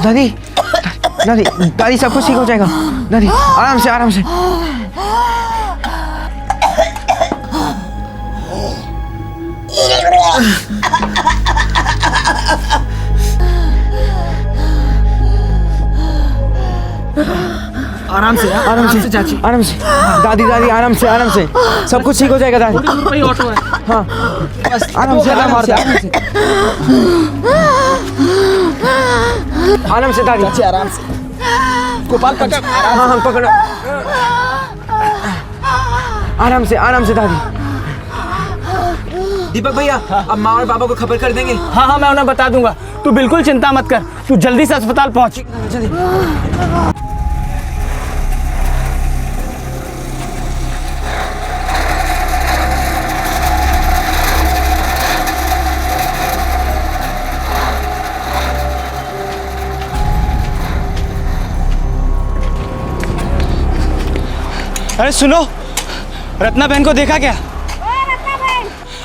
दादी दादी दादी सब कुछ ठीक हो जाएगा। दादी आराम से आराम से। आराम से चाची, आराम से दादी दादी आराम से सब कुछ ठीक हो जाएगा दादी। वही ऑटो है। हाँ आराम से दादी चाची आराम से। गोपाल पकड़। हाँ पकड़ो। आराम से दादी। दीपक भैया अब माँ और पापा को खबर कर देंगे। हाँ मैं उन्हें बता दूंगा, तू बिल्कुल चिंता मत कर, तू जल्दी से अस्पताल पहुंच। अरे सुनो, रत्ना बहन को देखा क्या?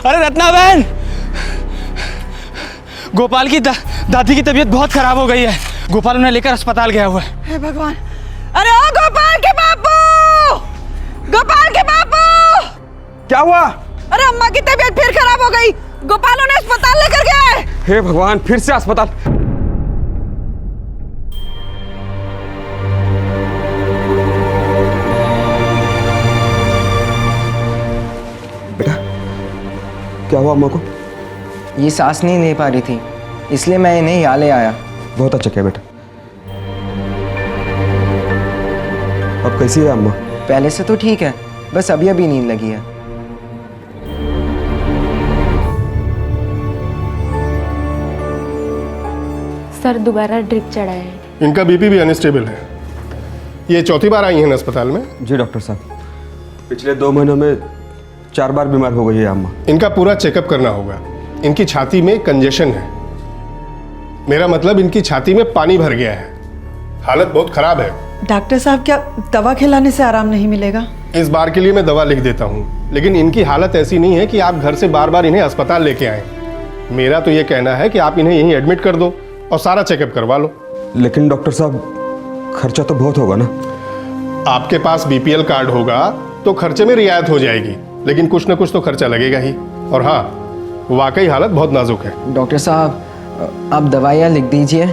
अरे रत्ना बहन, गोपाल की दादी की तबीयत बहुत खराब हो गई है। गोपाल उन्हें लेकर अस्पताल गया हुआ है। हे भगवान! अरे ओ गोपाल के बापू! गोपाल के बापू! क्या हुआ? अरे अम्मा की तबीयत फिर खराब हो गई, गोपाल उन्हें अस्पताल लेकर गया है। हे भगवान, फिर से अस्पताल। क्या हुआ अम्मा को? ये सांस नहीं ले पा रही थी, इसलिए मैं इन्हें यहाँ ले आया। बहुत अच्छा किया बेटा। अब कैसी है अम्मा? पहले से तो ठीक है, बस अभी अभी नींद लगी है। सर दोबारा ड्रिप चढ़ा है। इनका बीपी भी अनस्टेबल है। ये चौथी बार आई हैं अस्पताल में? जी डॉक्टर साहब, पिछले 2 महीनों में 4 बार बीमार हो गई है अम्मा। इनका पूरा चेकअप करना होगा। इनकी छाती में कंजेशन है, मेरा मतलब इनकी छाती में पानी भर गया है। हालत बहुत खराब है। डॉक्टर साहब, क्या दवा खिलाने से आराम नहीं मिलेगा? इस बार के लिए मैं दवा लिख देता हूँ, लेकिन इनकी हालत ऐसी नहीं है कि आप घर से बार बार इन्हें अस्पताल लेके आए। मेरा तो ये कहना है कि आप इन्हें यहीं एडमिट कर दो और सारा चेकअप करवा लो। लेकिन डॉक्टर साहब, खर्चा तो बहुत होगा ना? आपके पास बीपीएल कार्ड होगा तो खर्चे में रियायत हो जाएगी, लेकिन कुछ ना कुछ तो खर्चा लगेगा ही। और हाँ, वाकई हालत बहुत नाजुक है। डॉक्टर साहब, आप दवाइयाँ लिख दीजिए,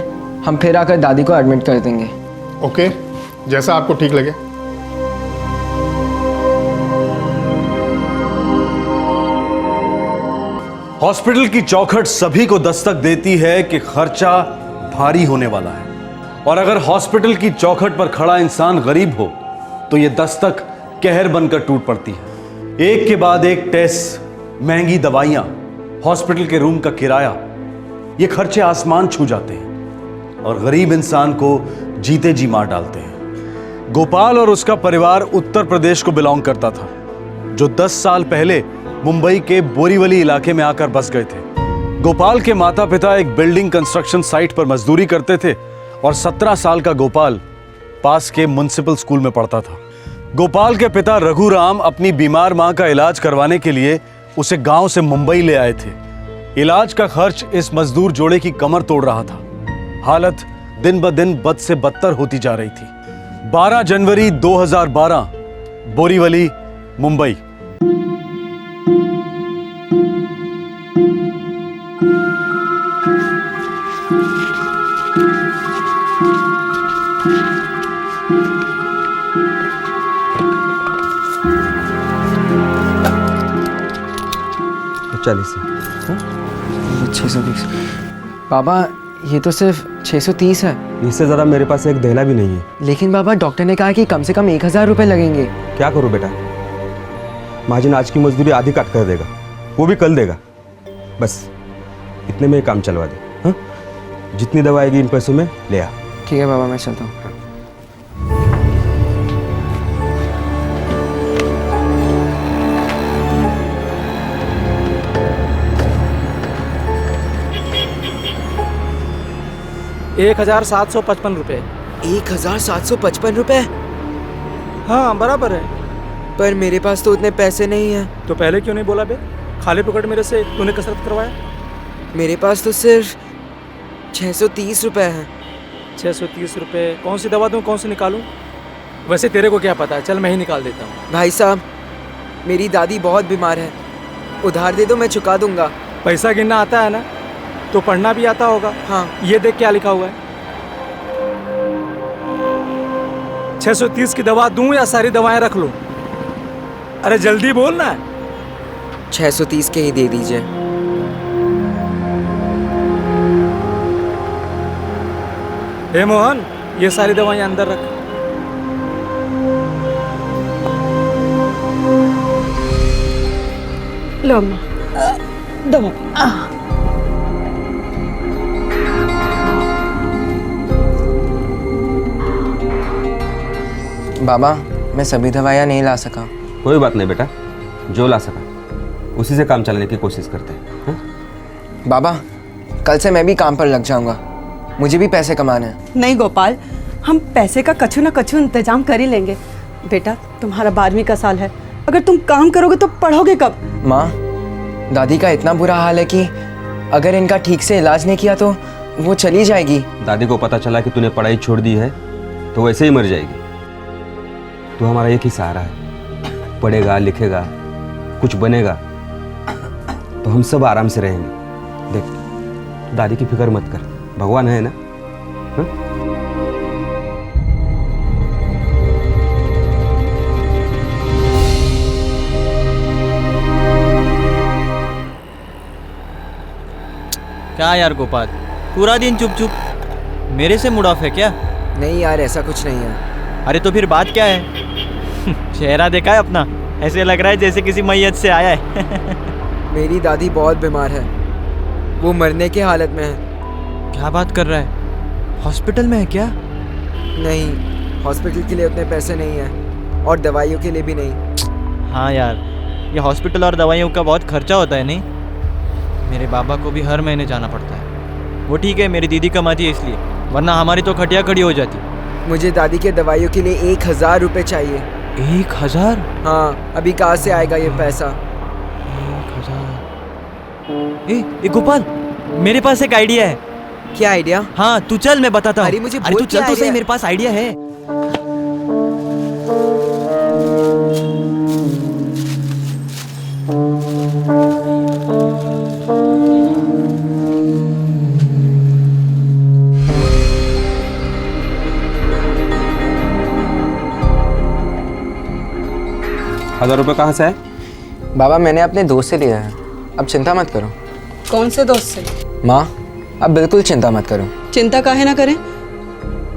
हम फिर आकर दादी को एडमिट कर देंगे। ओके, जैसा आपको ठीक लगे। हॉस्पिटल की चौखट सभी को दस्तक देती है कि खर्चा भारी होने वाला है, और अगर हॉस्पिटल की चौखट पर खड़ा इंसान गरीब हो तो यह दस्तक कहर बनकर टूट पड़ती है। एक के बाद एक टेस्ट, महंगी दवाइयां, हॉस्पिटल के रूम का किराया, ये खर्चे आसमान छू जाते हैं और गरीब इंसान को जीते जी मार डालते हैं। गोपाल और उसका परिवार उत्तर प्रदेश को बिलोंग करता था, जो 10 साल पहले मुंबई के बोरीवली इलाके में आकर बस गए थे। गोपाल के माता पिता एक बिल्डिंग कंस्ट्रक्शन साइट पर मजदूरी करते थे और 17 साल का गोपाल पास के म्युनिसिपल स्कूल में पढ़ता था। गोपाल के पिता रघुराम अपनी बीमार मां का इलाज करवाने के लिए उसे गांव से मुंबई ले आए थे। इलाज का खर्च इस मजदूर जोड़े की कमर तोड़ रहा था। हालत दिन ब दिन बद से बदतर होती जा रही थी। 12 जनवरी 2012, बोरीवली, मुंबई। चालीस 620। बाबा, ये तो सिर्फ 630 है। इससे ज़्यादा मेरे पास एक दहला भी नहीं है। लेकिन बाबा, डॉक्टर ने कहा कि कम से कम 1000 रुपये लगेंगे। क्या करूं बेटा, महाजन आज की मजदूरी आधी काट कर देगा, वो भी कल देगा। बस इतने में ही काम चलवा दे। हाँ, जितनी दवा आएगी इन पैसों में ले आ। ठीक है बाबा, मैं चलता हूँ। 1755 रुपये। 1755 रुपये? हाँ बराबर है। पर मेरे पास तो उतने पैसे नहीं हैं। तो पहले क्यों नहीं बोला बे? खाली पकड़ मेरे से तूने कसरत करवाया। मेरे पास तो सिर्फ 630 रुपये हैं। 630 रुपये। कौन सी दवा दूँ, कौन सी निकालूं? वैसे तेरे को क्या पता है, चल मैं ही निकाल देता हूँ। भाई साहब, मेरी दादी बहुत बीमार है, उधार दे दो, मैं चुका दूंगा। पैसा गिनना आता है ना, तो पढ़ना भी आता होगा। हाँ। ये देख क्या लिखा हुआ है। 630 की दवा दूं या सारी दवाएं रख लूं? अरे जल्दी बोल ना। 630 के ही दे दीजिए। हे मोहन, ये सारी दवाएं अंदर रख। लो अम्मा, दवा। बाबा, मैं सभी दवाइयाँ नहीं ला सका। कोई बात नहीं बेटा, जो ला सका उसी से काम चलाने की कोशिश करते हैं, हाँ? बाबा, कल से मैं भी काम पर लग जाऊंगा, मुझे भी पैसे कमाने हैं। नहीं गोपाल, हम पैसे का कछु ना कछु इंतजाम कर ही लेंगे। बेटा, तुम्हारा 12वीं का साल है, अगर तुम काम करोगे तो पढ़ोगे कब? माँ, दादी का इतना बुरा हाल है कि अगर इनका ठीक से इलाज नहीं किया तो वो चली जाएगी। दादी को पता चला कि तूने पढ़ाई छोड़ दी है तो वैसे ही मर जाएगी। तू हमारा एक ही सहारा है, पढ़ेगा लिखेगा कुछ बनेगा तो हम सब आराम से रहेंगे। देख, दादी की फिक्र मत कर, भगवान है ना। हाँ? क्या यार गोपाल, पूरा दिन चुप चुप, मेरे से मूड ऑफ है क्या? नहीं यार, ऐसा कुछ नहीं है। अरे तो फिर बात क्या है? चेहरा देखा है अपना, ऐसे लग रहा है जैसे किसी मैयत से आया है। मेरी दादी बहुत बीमार है, वो मरने की हालत में है। क्या बात कर रहा है? हॉस्पिटल में है क्या? नहीं, हॉस्पिटल के लिए उतने पैसे नहीं हैं और दवाइयों के लिए भी नहीं। हाँ यार, ये हॉस्पिटल और दवाइयों का बहुत खर्चा होता है नहीं? मेरे बाबा को भी हर महीने जाना पड़ता है। वो ठीक है, मेरी दीदी कमाती है इसलिए, वरना हमारी तो खटिया खड़ी हो जाती। मुझे दादी के दवाइयों के लिए 1000 रुपये चाहिए। 1000? हाँ, अभी कहाँ से आएगा ये पैसा? 1000? ए गोपाल, मेरे पास एक आइडिया है। क्या आइडिया? हाँ तू चल, मैं बताता हूँ। अरे मुझे अरे बोल, तू चल क्या तो सही, idea? मेरे पास आइडिया है। हजार रुपये कहाँ से है? बाबा, मैंने अपने दोस्त से लिया है, अब चिंता मत करो। कौन से दोस्त से? माँ, अब बिल्कुल चिंता मत करो। चिंता काहे ना करें?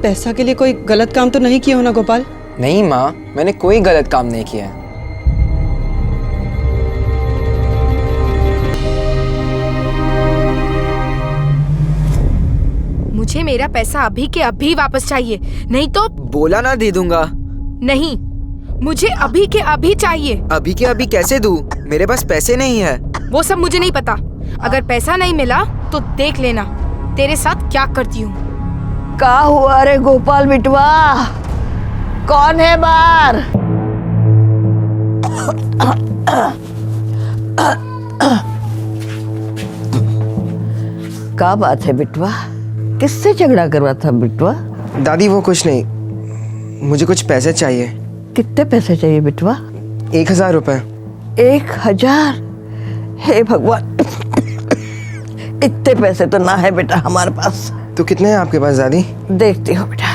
पैसा के लिए कोई गलत काम तो नहीं किया हो ना गोपाल? नहीं माँ, मैंने कोई गलत काम नहीं किया है। मुझे मेरा पैसा अभी के अभी वापस चाहिए, नहीं तो। बोला ना दे दूंगा। नहीं, मुझे अभी के अभी चाहिए। अभी के अभी कैसे दूं? मेरे पास पैसे नहीं है। वो सब मुझे नहीं पता, अगर पैसा नहीं मिला तो देख लेना तेरे साथ क्या करती हूँ। का हुआ रे गोपाल बिटवा, कौन है बाहर? का बात है बिटवा, किससे झगड़ा करवा था बिटवा? दादी वो कुछ नहीं, मुझे कुछ पैसे चाहिए। कितने पैसे चाहिए बिटवा? 1000 रुपये। 1000? हे भगवान, इतने पैसे तो ना है बेटा हमारे पास। तो कितने हैं आपके पास दादी? देखती हो बेटा,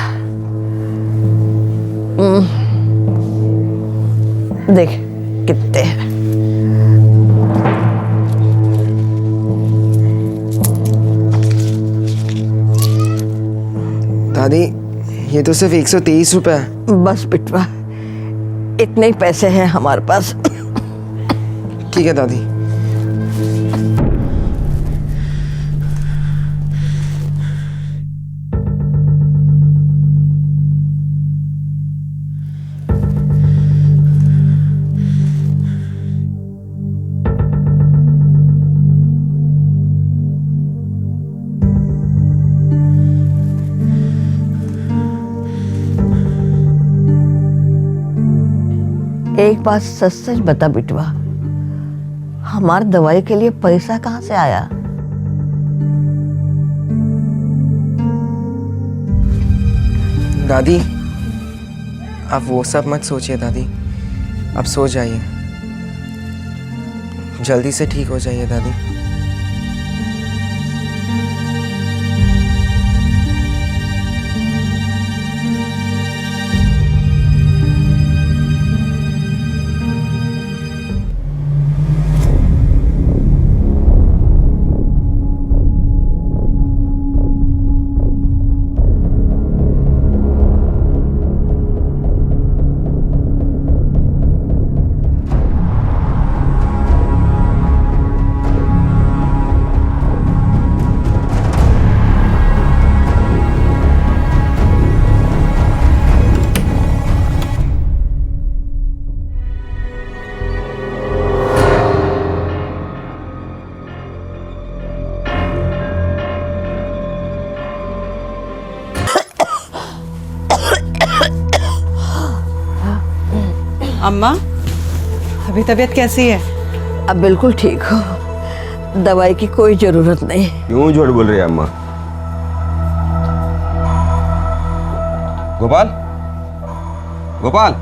देख कितने हैं। दादी, ये तो सिर्फ 123 रुपये है। बस बिटवा, इतने ही पैसे हैं हमारे पास। ठीक है दादी। एक बात सच सच बता बिटवा, हमारी दवाई के लिए पैसा कहाँ से आया? दादी, आप वो सब मत सोचिए दादी, आप सो जाइए, जल्दी से ठीक हो जाइए दादी। अम्मा, अभी तबीयत कैसी है? अब बिल्कुल ठीक हो, दवाई की कोई जरूरत नहीं। क्यों झूठ बोल रही है अम्मा? गोपाल, गोपाल,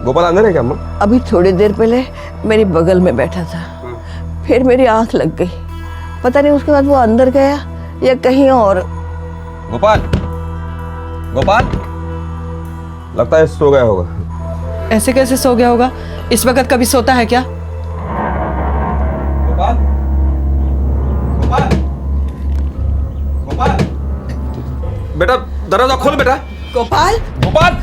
गोपाल अंदर है क्या अम्मा? अभी थोड़ी देर पहले मेरी बगल में बैठा था, फिर मेरी आंख लग गई, पता नहीं उसके बाद वो अंदर गया या कहीं और। गोपाल, गोपाल, लगता है सो गया होगा। ऐसे कैसे सो गया होगा? इस वक्त कभी सोता है क्या? गोपाल, गोपाल, गोपाल, बेटा दरवाजा खोल बेटा। गोपाल, गोपाल,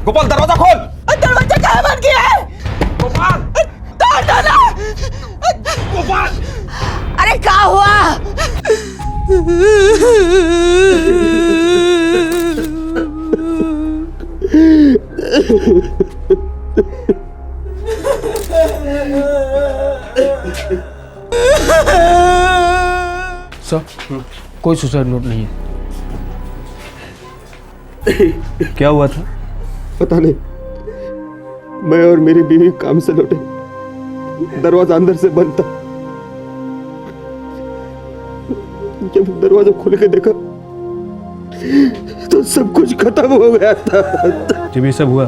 गोपाल दरवाजा खोल। दरवाजा कहाँ बंद किया है? गोपाल, तोड़ दो ना। गोपाल, अरे क्या हुआ? सर, कोई सुसाइड नोट नहीं है। क्या हुआ था? पता नहीं, मैं और मेरी बीवी काम से लौटे, दरवाजा अंदर से बंद था। जब दरवाजा खोल के देखा तो सब कुछ खत्म हो गया था। जब ये सब हुआ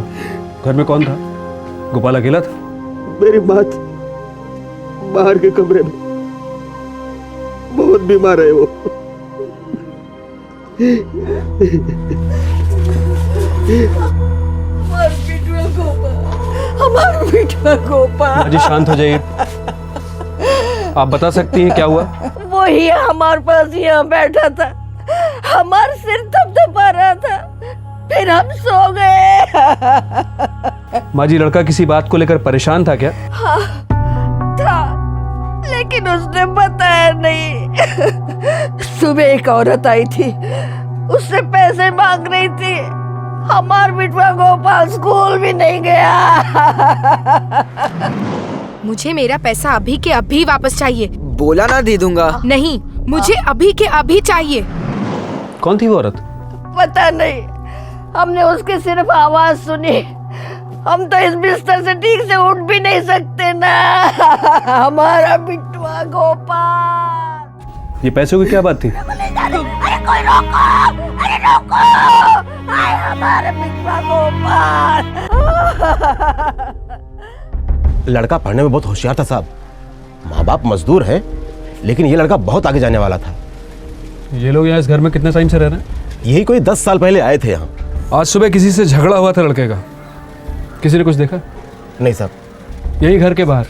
घर में कौन था? गोपाल अकेला था? मेरी माँ थी, बाहर के कमरे में, बहुत बीमार है वो। हमारा बेटा गोपाल। जी शांत हो जाइए। आप बता सकती हैं क्या हुआ? वही हमारे पास यहाँ बैठा था, हमारा सिर थपथपा रहा था, फिर हम सो गए। माँ जी, लड़का किसी बात को लेकर परेशान था क्या? हाँ, था, लेकिन उसने बताया नहीं। सुबह एक औरत आई थी, उससे पैसे मांग रही थी। हमारा बेटा गोपाल स्कूल भी नहीं गया। मुझे मेरा पैसा अभी के अभी वापस चाहिए। बोला ना दे दूंगा। नहीं, मुझे अभी के अभी चाहिए। कौन थी वो औरत? पता नहीं, हमने उसकी सिर्फ आवाज सुनी। हम तो इस बिस्तर से ठीक से उठ भी नहीं सकते ना। हमारा बिट्टुआ गोपाल। ये पैसों की क्या बात थी? अरे कोई रोको, अरे रोको, आए हमारा बिट्टुआ गोपाल। लड़का पढ़ने में बहुत होशियार था साहब, माँ बाप मजदूर हैं, लेकिन ये लड़का बहुत आगे जाने वाला था। ये लोग यहाँ इस घर में कितने टाइम से रह रहे हैं? यही कोई 10 साल पहले आए थे यहाँ। आज सुबह किसी से झगड़ा हुआ था लड़के का, किसी ने कुछ देखा? नहीं साहब। यही घर के बाहर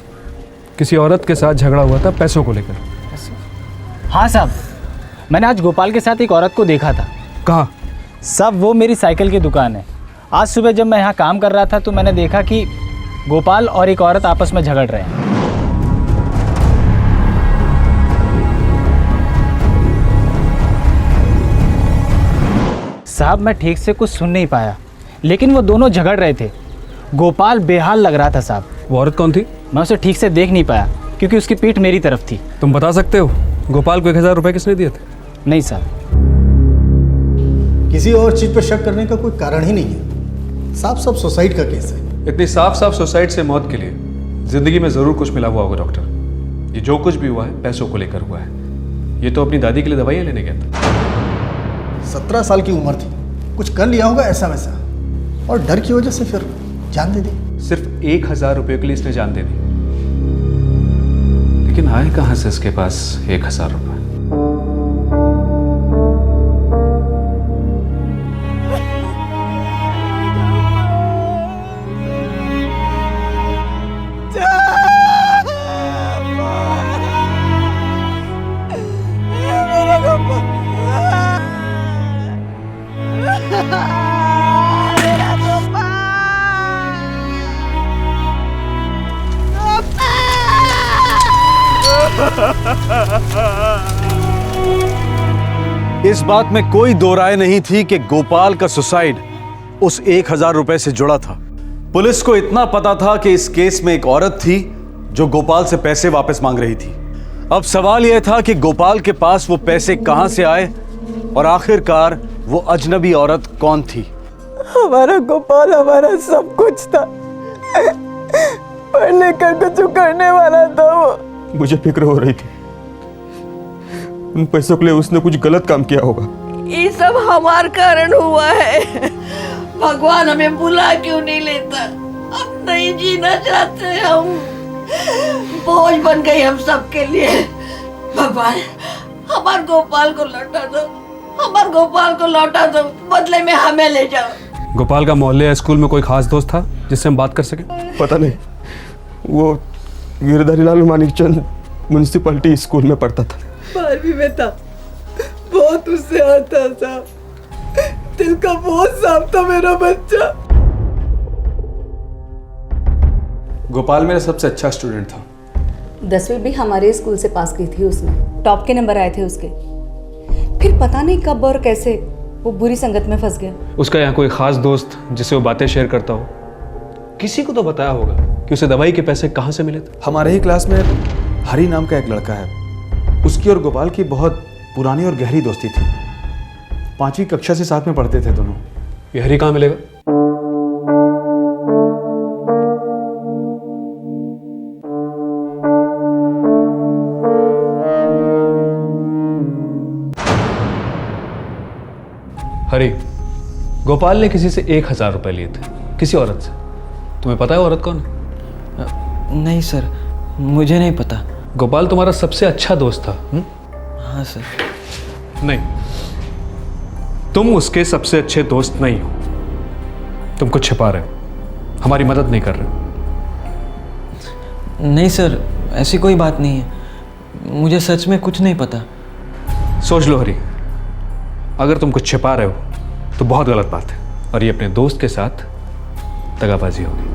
किसी औरत के साथ झगड़ा हुआ था पैसों को लेकर। हाँ साहब, मैंने आज गोपाल के साथ एक औरत को देखा था। कहाँ? साहब वो मेरी साइकिल की दुकान है। आज सुबह जब मैं यहाँ काम कर रहा था तो मैंने देखा कि गोपाल और एक औरत आपस में झगड़ रहे हैं। साहब मैं ठीक से कुछ सुन नहीं पाया, लेकिन वो दोनों झगड़ रहे थे। गोपाल बेहाल लग रहा था साहब। वो औरत कौन थी? मैं उसे ठीक से देख नहीं पाया क्योंकि उसकी पीठ मेरी तरफ थी। तुम बता सकते हो गोपाल को 1000 रुपए किसने दिए थे? नहीं साहब। किसी और चीज पर शक करने का कोई कारण ही नहीं है, साफ साफ सुसाइड का केस है। इतनी साफ साफ सुसाइड से मौत के लिए जिंदगी में जरूर कुछ मिला हुआ होगा डॉक्टर। ये जो कुछ भी हुआ है पैसों को लेकर हुआ है। ये तो अपनी दादी के लिए दवाइयाँ लेने गया था। 17 साल की उम्र थी, कुछ कर लिया होगा ऐसा वैसा, और डर की वजह से फिर जान दे दी। सिर्फ 1000 रुपये के लिए इसने जान दे दी, लेकिन आए कहाँ से इसके पास 1000 रुपये? इस बात में कोई दो राय नहीं थी कि गोपाल का सुसाइड उस 1000 रुपए से जुड़ा था। पुलिस को इतना पता था कि इस केस में एक औरत थी जो गोपाल से पैसे वापस मांग रही थी। अब सवाल यह था कि गोपाल के पास वो पैसे कहां से आए और आखिरकार वो अजनबी औरत कौन थी। हमारा गोपाल हमारा सब कुछ था, पढ़ लिख कर कुछ करने वाला था वो। मुझे फिक्र हो रही थी उन पैसों के लिए उसने कुछ गलत काम किया होगा। ये सब हमार कारण हुआ है। भगवान हमें बुला क्यों नहीं लेता? अब नहीं जीना चाहते हम, बोझ बन गई हम सबके लिए। भगवान हमार गोपाल को लौटा दो, हमार गोपाल को लौटा दो, बदले में हमें ले जाओ। गोपाल का मोहल्ले या स्कूल में कोई खास दोस्त था जिससे हम बात कर सके? पता नहीं, वो गिरधारी लाल मानिकचंद म्यूनसिपलिटी स्कूल में पढ़ता था। 12वीं में था, बहुत उससे आता था, दिल का बहुत साफ था मेरा बच्चा। गोपाल मेरा सबसे अच्छा स्टूडेंट था। 10वीं भी हमारे स्कूल से पास की थी उसने, टॉप के नंबर आए थे उसके। फिर पता नहीं कब और कैसे वो बुरी संगत में फंस गया। उसका यहाँ कोई खास दोस्त जिससे वो बातें शेयर करता हो? किसी को तो बताया होगा कि उसे दवाई के पैसे कहाँ से मिले थे। हमारे ही क्लास में हरी नाम का एक लड़का है, उसकी और गोपाल की बहुत पुरानी और गहरी दोस्ती थी। 5वीं कक्षा से साथ में पढ़ते थे दोनों। ये हरी कहाँ मिलेगा? हरी, गोपाल ने किसी से 1000 रुपए लिए थे, किसी औरत से। तुम्हें पता है औरत कौन है? नहीं सर, मुझे नहीं पता। गोपाल तुम्हारा सबसे अच्छा दोस्त था। हाँ सर। नहीं, तुम उसके सबसे अच्छे दोस्त नहीं हो। तुम कुछ छिपा रहे हो, हमारी मदद नहीं कर रहे हो। नहीं सर, ऐसी कोई बात नहीं है, मुझे सच में कुछ नहीं पता। सोच लो हरी, अगर तुम कुछ छिपा रहे हो तो बहुत गलत बात है, और ये अपने दोस्त के साथ दगाबाजी होगी।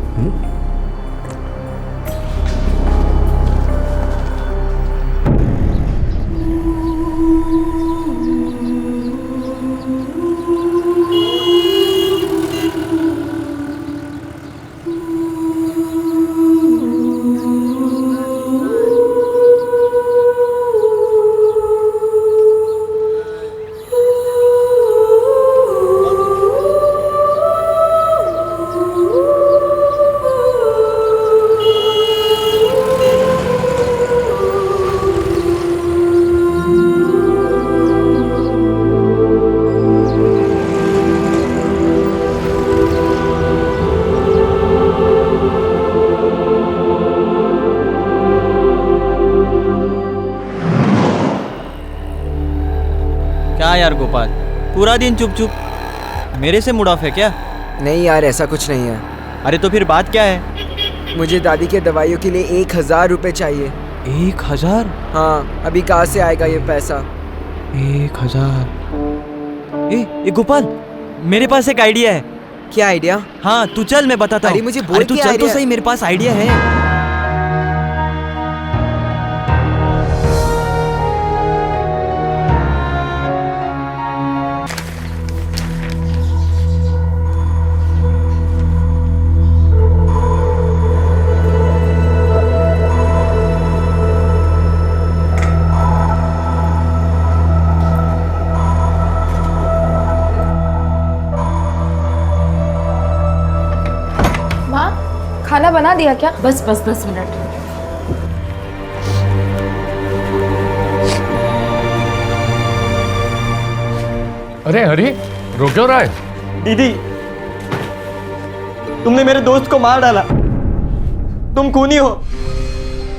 क्या यार गोपाल, पूरा दिन चुप चुप, मेरे से मुड़ ऑफ है क्या? नहीं यार, ऐसा कुछ नहीं है। अरे तो फिर बात क्या है? मुझे दादी के दवाइयों के लिए 1000 रुपये चाहिए। 1000? हाँ, अभी कहाँ से आएगा ये पैसा? 1000? ए गोपाल, मेरे पास एक आइडिया है। क्या आइडिया? हाँ तू चल, मैं बताता हूँ। अरे मुझे बोल, तू चल तो सही, मेरे पास आइडिया है। खाना बना दिया क्या? बस 10 मिनट। अरे हरी, रो क्यों रहा है? दीदी, तुमने मेरे दोस्त को मार डाला। तुम खूनी हो।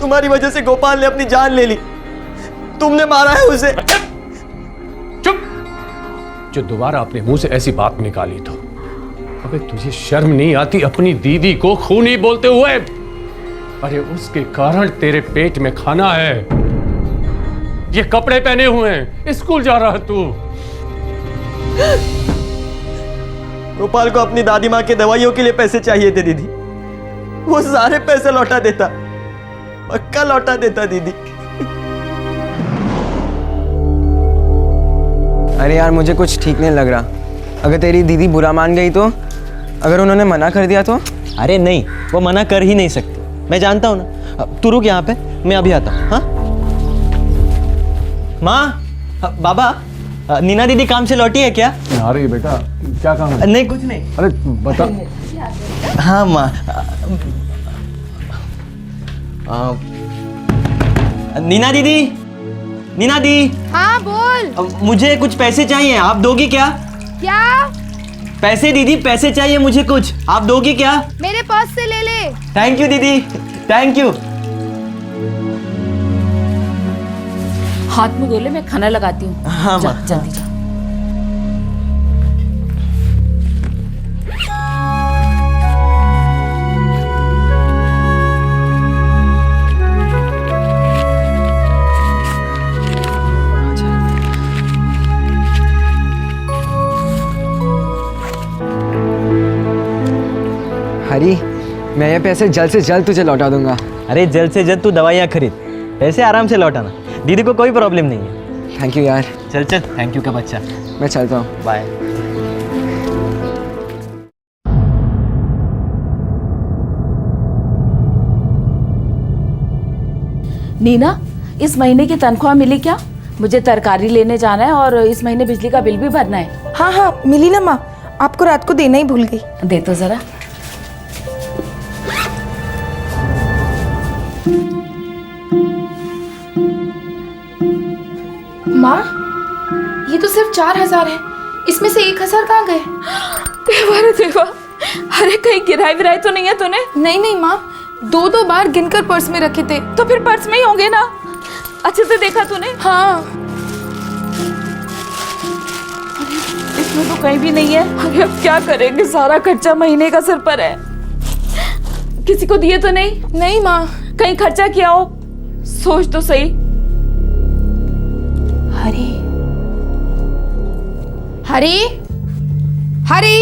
तुम्हारी वजह से गोपाल ने अपनी जान ले ली। तुमने मारा है उसे। चुप! जो दोबारा अपने मुंह से ऐसी बात निकाली तो, अबे तुझे शर्म नहीं आती अपनी दीदी को खूनी बोलते हुए? अरे उसके कारण तेरे पेट में खाना है, ये कपड़े पहने हुए हैं, स्कूल जा रहा है तू। गोपाल को अपनी दादी माँ की दवाइयों के लिए पैसे चाहिए थे दीदी। वो सारे पैसे लौटा देता, पक्का लौटा देता दीदी। अरे यार मुझे कुछ ठीक नहीं लग रहा। अगर तेरी दीदी बुरा मान गई तो? अगर उन्होंने मना कर दिया तो? अरे नहीं, वो मना कर ही नहीं सकती। मैं जानता हूँ ना। तू रुक यहाँ पे, मैं अभी आता हूँ। हाँ माँ, बाबा, नीना दीदी काम से लौटी है क्या? आ रही है बेटा, क्या काम है? नहीं कुछ नहीं। अरे बता। हाँ माँ। नीना दीदी, नीना दी। हाँ बोल। मुझे कुछ पैसे चाहिए, आप दोगी क्या? क्या? पैसे दीदी, पैसे चाहिए मुझे कुछ, आप दोगी क्या? मेरे पर्स से ले ले। थैंक यू दीदी, थैंक यू। हाथ मुंह धो ले, मैं खाना लगाती हूँ। हाँ माँ। जल्दी जा। हरी, मैं ये पैसे जल्द से जल्द तुझे लौटा दूंगा। अरे जल्द से जल्द तू दवाइयाँ खरीद, पैसे आराम से लौटाना, दीदी को कोई प्रॉब्लम नहीं है। थैंक यू यार। चल चल, थैंक यू का बच्चा। मैं चलता हूँ। बाय। नीना, इस महीने की तनख्वाह मिली क्या? मुझे तरकारी लेने जाना है और इस महीने बिजली का बिल भी भरना है। हाँ हाँ मिली ना माँ, आपको रात को देना ही भूल गई। दे तो जरा। माँ, ये तो सिर्फ 4,000 है, इसमें से 1,000 कहाँ गए? देवा रे देवा, अरे कहीं गिराई विराई तो नहीं है तूने? नहीं नहीं माँ, 2-2 बार गिनकर पर्स में रखे थे। तो फिर पर्स में ही होंगे ना, अच्छे से देखा तूने? हाँ। इसमें तो कहीं भी नहीं है। अरे अब क्या करेंगे, सारा खर्चा महीने का सर पर है। किसी को दिए तो नहीं? नहीं माँ। कहीं खर्चा किया हो, सोच तो सही। हरी, हरी, हरी।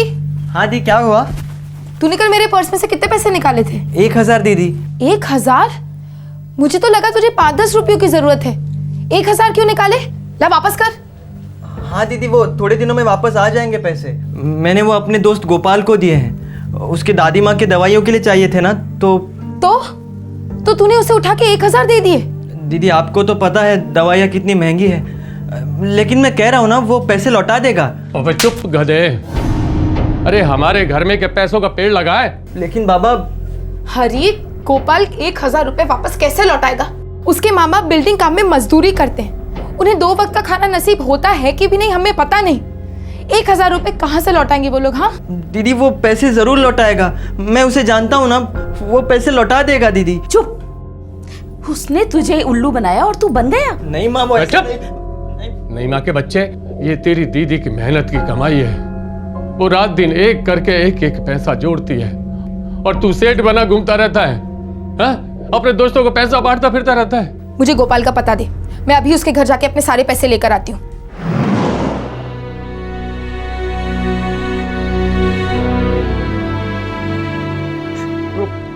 हाँ दी, क्या हुआ? तूने कल मेरे पर्स में से कितने पैसे निकाले थे? 1,000 दीदी। 1,000? मुझे तो लगा तुझे 5-10 रुपयों की जरूरत है। 1,000 क्यों निकाले? ला वापस कर। हाँ दीदी, वो थोड़े दिनों में वापस आ जाएंगे पैसे। मैंने वो अपने दोस्त गोपाल को दिए हैं, उसके दादी माँ की दवाइयों के लिए चाहिए थे ना, तो तूने उसे उठा के 1,000 दे दिए? दीदी आपको तो पता है दवाइयाँ कितनी महंगी है, लेकिन मैं कह रहा हूँ ना वो पैसे लौटा देगा। अबे चुप गधे, अरे हमारे घर में क्या पैसों का पेड़ लगा है? लेकिन बाबा। हरी, गोपाल 1,000 रुपए वापस कैसे लौटाएगा? उसके माँ बाप बिल्डिंग काम में मजदूरी करते हैं, उन्हें 2 वक्त का खाना नसीब होता है कि भी नहीं हमें पता नहीं। 1,000 रुपए कहाँ से लौटाएंगे वो लोग? हाँ दीदी वो पैसे जरूर लौटाएगा, मैं उसे जानता हूँ ना, वो पैसे लौटा देगा दीदी। चुप, उसने तुझे उल्लू बनाया और तू बन गया? नहीं माँ, वो ऐसा नहीं माँ के बच्चे, ये तेरी दीदी की मेहनत की कमाई है। वो रात दिन एक करके एक पैसा जोड़ती है और तू सेठ बना घूमता रहता है, हा? अपने दोस्तों को पैसा बांटता फिरता रहता है। मुझे गोपाल का पता दे, मैं अभी उसके घर जाके अपने सारे पैसे लेकर आती हूँ।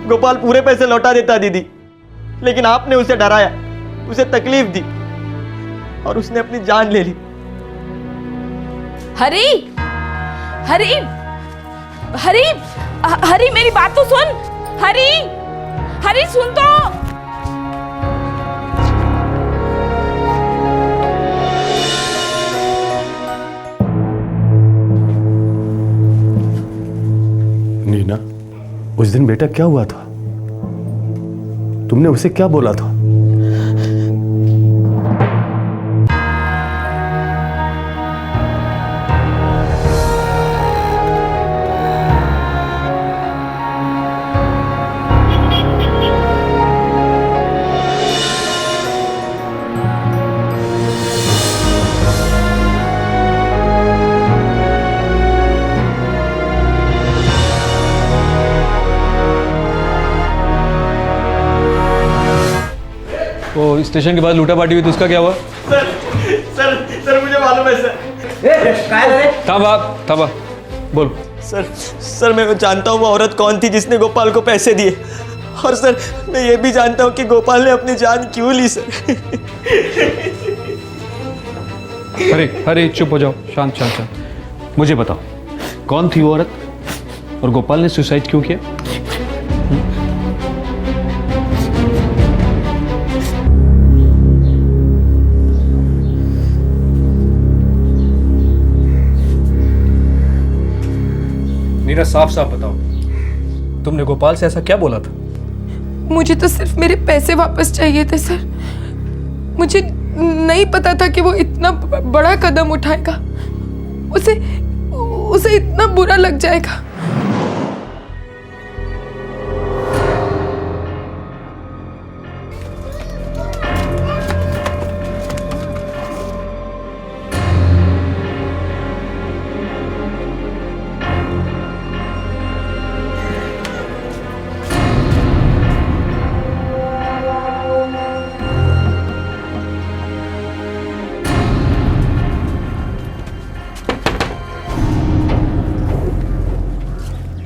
गोपाल पूरे पैसे लौटा देता दीदी, लेकिन आपने उसे डराया, उसे तकलीफ दी और उसने अपनी जान ले ली। हरी, हरी, हरी, हरी मेरी बात तो सुन। हरी, हरी सुन तो। नीना, उस दिन बेटा क्या हुआ था? तुमने उसे क्या बोला था? और स्टेशन के बाद लूटा पाटी हुई तो उसका क्या हुआ? सर मुझे मालूम है सर। थांबा बोल। सर मैं जानता हूँ वो औरत कौन थी जिसने गोपाल को पैसे दिए, और सर मैं ये भी जानता हूँ कि गोपाल ने अपनी जान क्यों ली सर। अरे चुप हो जाओ, शांत। मुझे बताओ कौन थी वो औरत और गोपाल ने सुसाइड क्यों किया? नीना साफ बताओ, तुमने गोपाल से ऐसा क्या बोला था? मुझे तो सिर्फ मेरे पैसे वापस चाहिए थे सर। मुझे नहीं पता था कि वो इतना बड़ा कदम उठाएगा, उसे इतना बुरा लग जाएगा।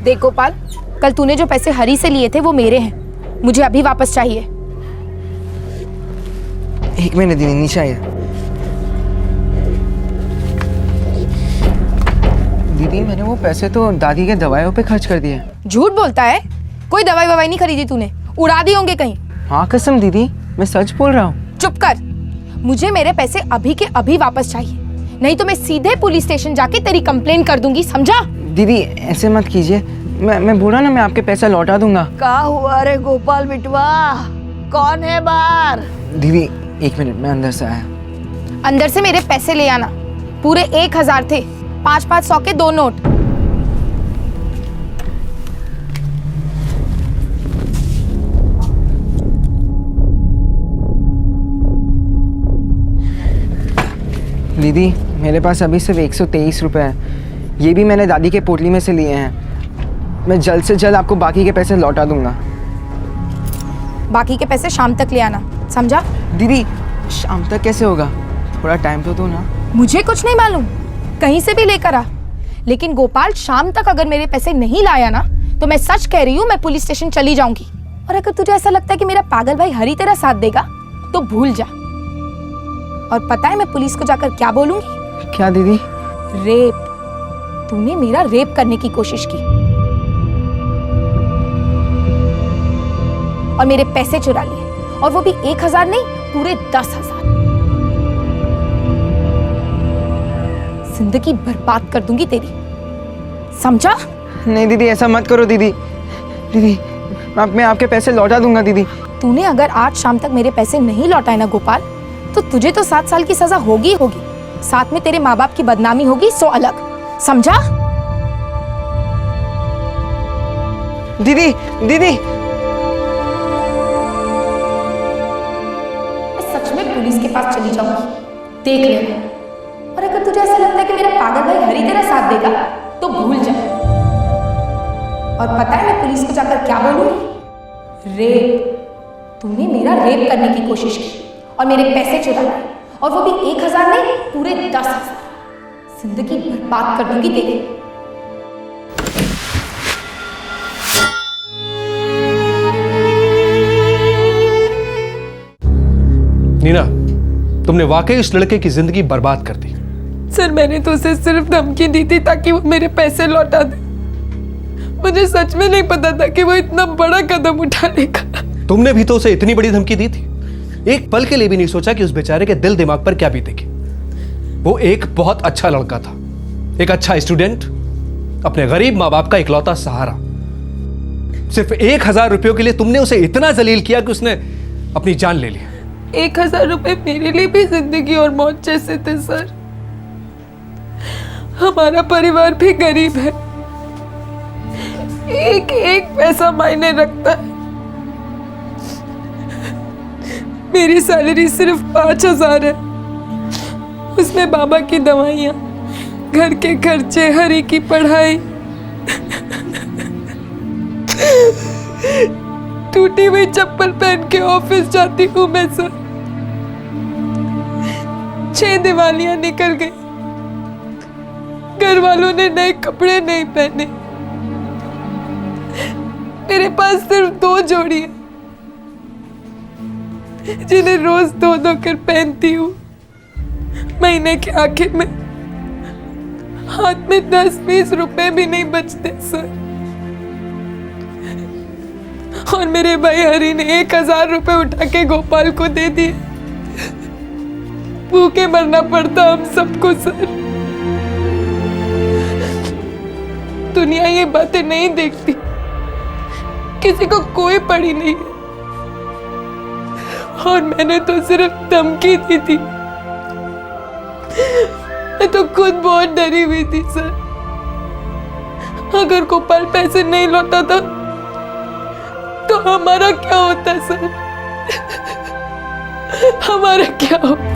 देख गोपाल, कल तूने जो पैसे हरी से लिए थे वो मेरे हैं, मुझे अभी वापस चाहिए। एक मिनट दीदी, नीचे आइए। दीदी मैंने वो पैसे तो दादी के दवाइयों पे खर्च कर दिए। झूठ बोलता है, कोई दवाई ववाई नहीं खरीदी तूने, उड़ा दी होंगे कहीं। हाँ कसम दीदी, मैं सच बोल रहा हूँ। चुप कर, मुझे मेरे पैसे अभी के अभी वापस चाहिए, नहीं तो मैं सीधे पुलिस स्टेशन जाके तेरी कंप्लेन कर दूंगी, समझा? दीदी ऐसे मत कीजिए, मैं बोला ना मैं आपके पैसा लौटा दूंगा। क्या हुआ रे गोपाल बिटवा, कौन है बाहर? दीदी एक मिनट, मैं अंदर से आया। अंदर से मेरे पैसे ले आना, पूरे 1000 थे, 500 के 2 नोट। दीदी मेरे पास अभी सिर्फ 123 रुपए हैं, ये भी मैंने दादी के पोटली में से लिए हैं। मैं जल्द से जल्द आपको बाकी के पैसे लौटा दूंगा। बाकी के पैसे शाम तक ले आना, समझा? दीदी शाम तक कैसे होगा, थोड़ा टाइम तो दो ना। मुझे कुछ नहीं मालूम, कहीं से भी लेकर आ, लेकिन गोपाल शाम तक अगर मेरे पैसे नहीं लाया ना तो मैं सच कह रही हूँ, मैं पुलिस स्टेशन चली जाऊंगी। और अगर तुझे ऐसा लगता है कि मेरा पागल भाई हरी तेरा साथ देगा तो भूल जा। और पता है मैं पुलिस को जाकर क्या बोलूंगी? क्या दीदी? रेप, तूने मेरा रेप करने की कोशिश की और मेरे पैसे चुरा लिए, और वो भी 1000 नहीं, पूरे 10,000। जिंदगी बर्बाद कर दूंगी तेरी, समझा? नहीं दीदी ऐसा मत करो दीदी। दीदी मैं आपके पैसे लौटा दूंगा दीदी। तूने अगर आज शाम तक मेरे पैसे नहीं लौटाए ना गोपाल, तो तुझे तो 7 साल की सजा होगी, साथ में तेरे माँ बाप की बदनामी होगी, सो अलग, समझा? दीदी दीदी मैं सच में पुलिस के पास चली जाऊंगी, देख लेना। और अगर तुझे ऐसा लगता है कि मेरा पागल भाई हरी तेरा साथ देगा तो भूल जा। और पता है मैं पुलिस को जाकर क्या बोलूंगी? रेप, तूने मेरा रेप करने की कोशिश की और मेरे पैसे चुरा लिए, और वो भी 1000 नहीं, पूरे 10,000। जिंदगी बर्बाद कर दूंगी तेरी। नीना, तुमने वाकई उस लड़के की जिंदगी बर्बाद कर दी। सर मैंने तो उसे सिर्फ धमकी दी थी ताकि वो मेरे पैसे लौटा दे। मुझे सच में नहीं पता था कि वो इतना बड़ा कदम उठा लेगा। तुमने भी तो उसे इतनी बड़ी धमकी दी थी, एक पल के लिए भी नहीं सोचा कि उस बेचारे के दिल दिमाग पर क्या बीतेगी। वो एक बहुत अच्छा लड़का था, एक अच्छा स्टूडेंट, अपने गरीब माँ बाप का इकलौता सहारा। सिर्फ 1000 रुपयों के लिए तुमने उसे इतना जलील किया कि उसने अपनी जान ले ली। 1000 रुपए मेरे लिए भी जिंदगी और मौत जैसे थे सर। हमारा परिवार भी गरीब है, एक पैसा मायने रखता है। मेरी सैलरी सिर्फ 5000 है, उसमें बाबा की दवाइयाँ, घर के खर्चे, हरी की पढ़ाई। टूटी हुई चप्पल पहन के ऑफिस जाती हूँ मैं सर। 6 दिवालियां निकल गई, घर वालों ने नए कपड़े नहीं पहने, मेरे पास सिर्फ 2 जोड़ी है जिन्हें रोज धो कर पहनती हूँ। महीने के आखिर में हाथ में 10-20 रुपए भी नहीं बचते सर। और मेरे भाई हरी ने 1000 रुपए उठा के गोपाल को दे दिए। भूखे मरना पड़ता हम सबको सर। दुनिया ये बातें नहीं देखती, किसी को कोई पड़ी नहीं है। और मैंने तो सिर्फ धमकी दी थी, मैं तो खुद बहुत डरी हुई थी सर। अगर गोपाल पैसे नहीं लौटाता तो हमारा क्या होता सर? हमारा क्या होता?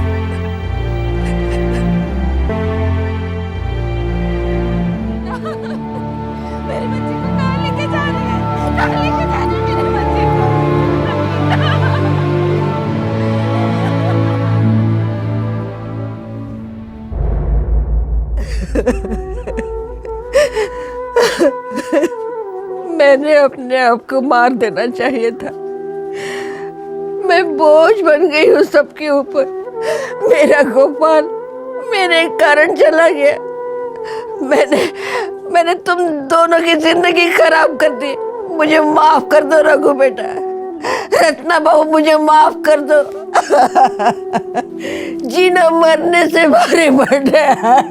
मेरे बच्चे को कहाँ लेके जा रहे हैं? कहाँ लेके जा रहे हैं मेरे बच्चे को? मैंने अपने आप को मार देना चाहिए था। मैं बोझ बन गई हूँ सबके ऊपर। मेरा गोपाल मेरे कारण चला गया। मैंने तुम दोनों की जिंदगी खराब कर दी। मुझे माफ कर दो रघु बेटा। रत्ना बहू मुझे माफ कर दो। जीना मरने से भारी पड़ रहा है।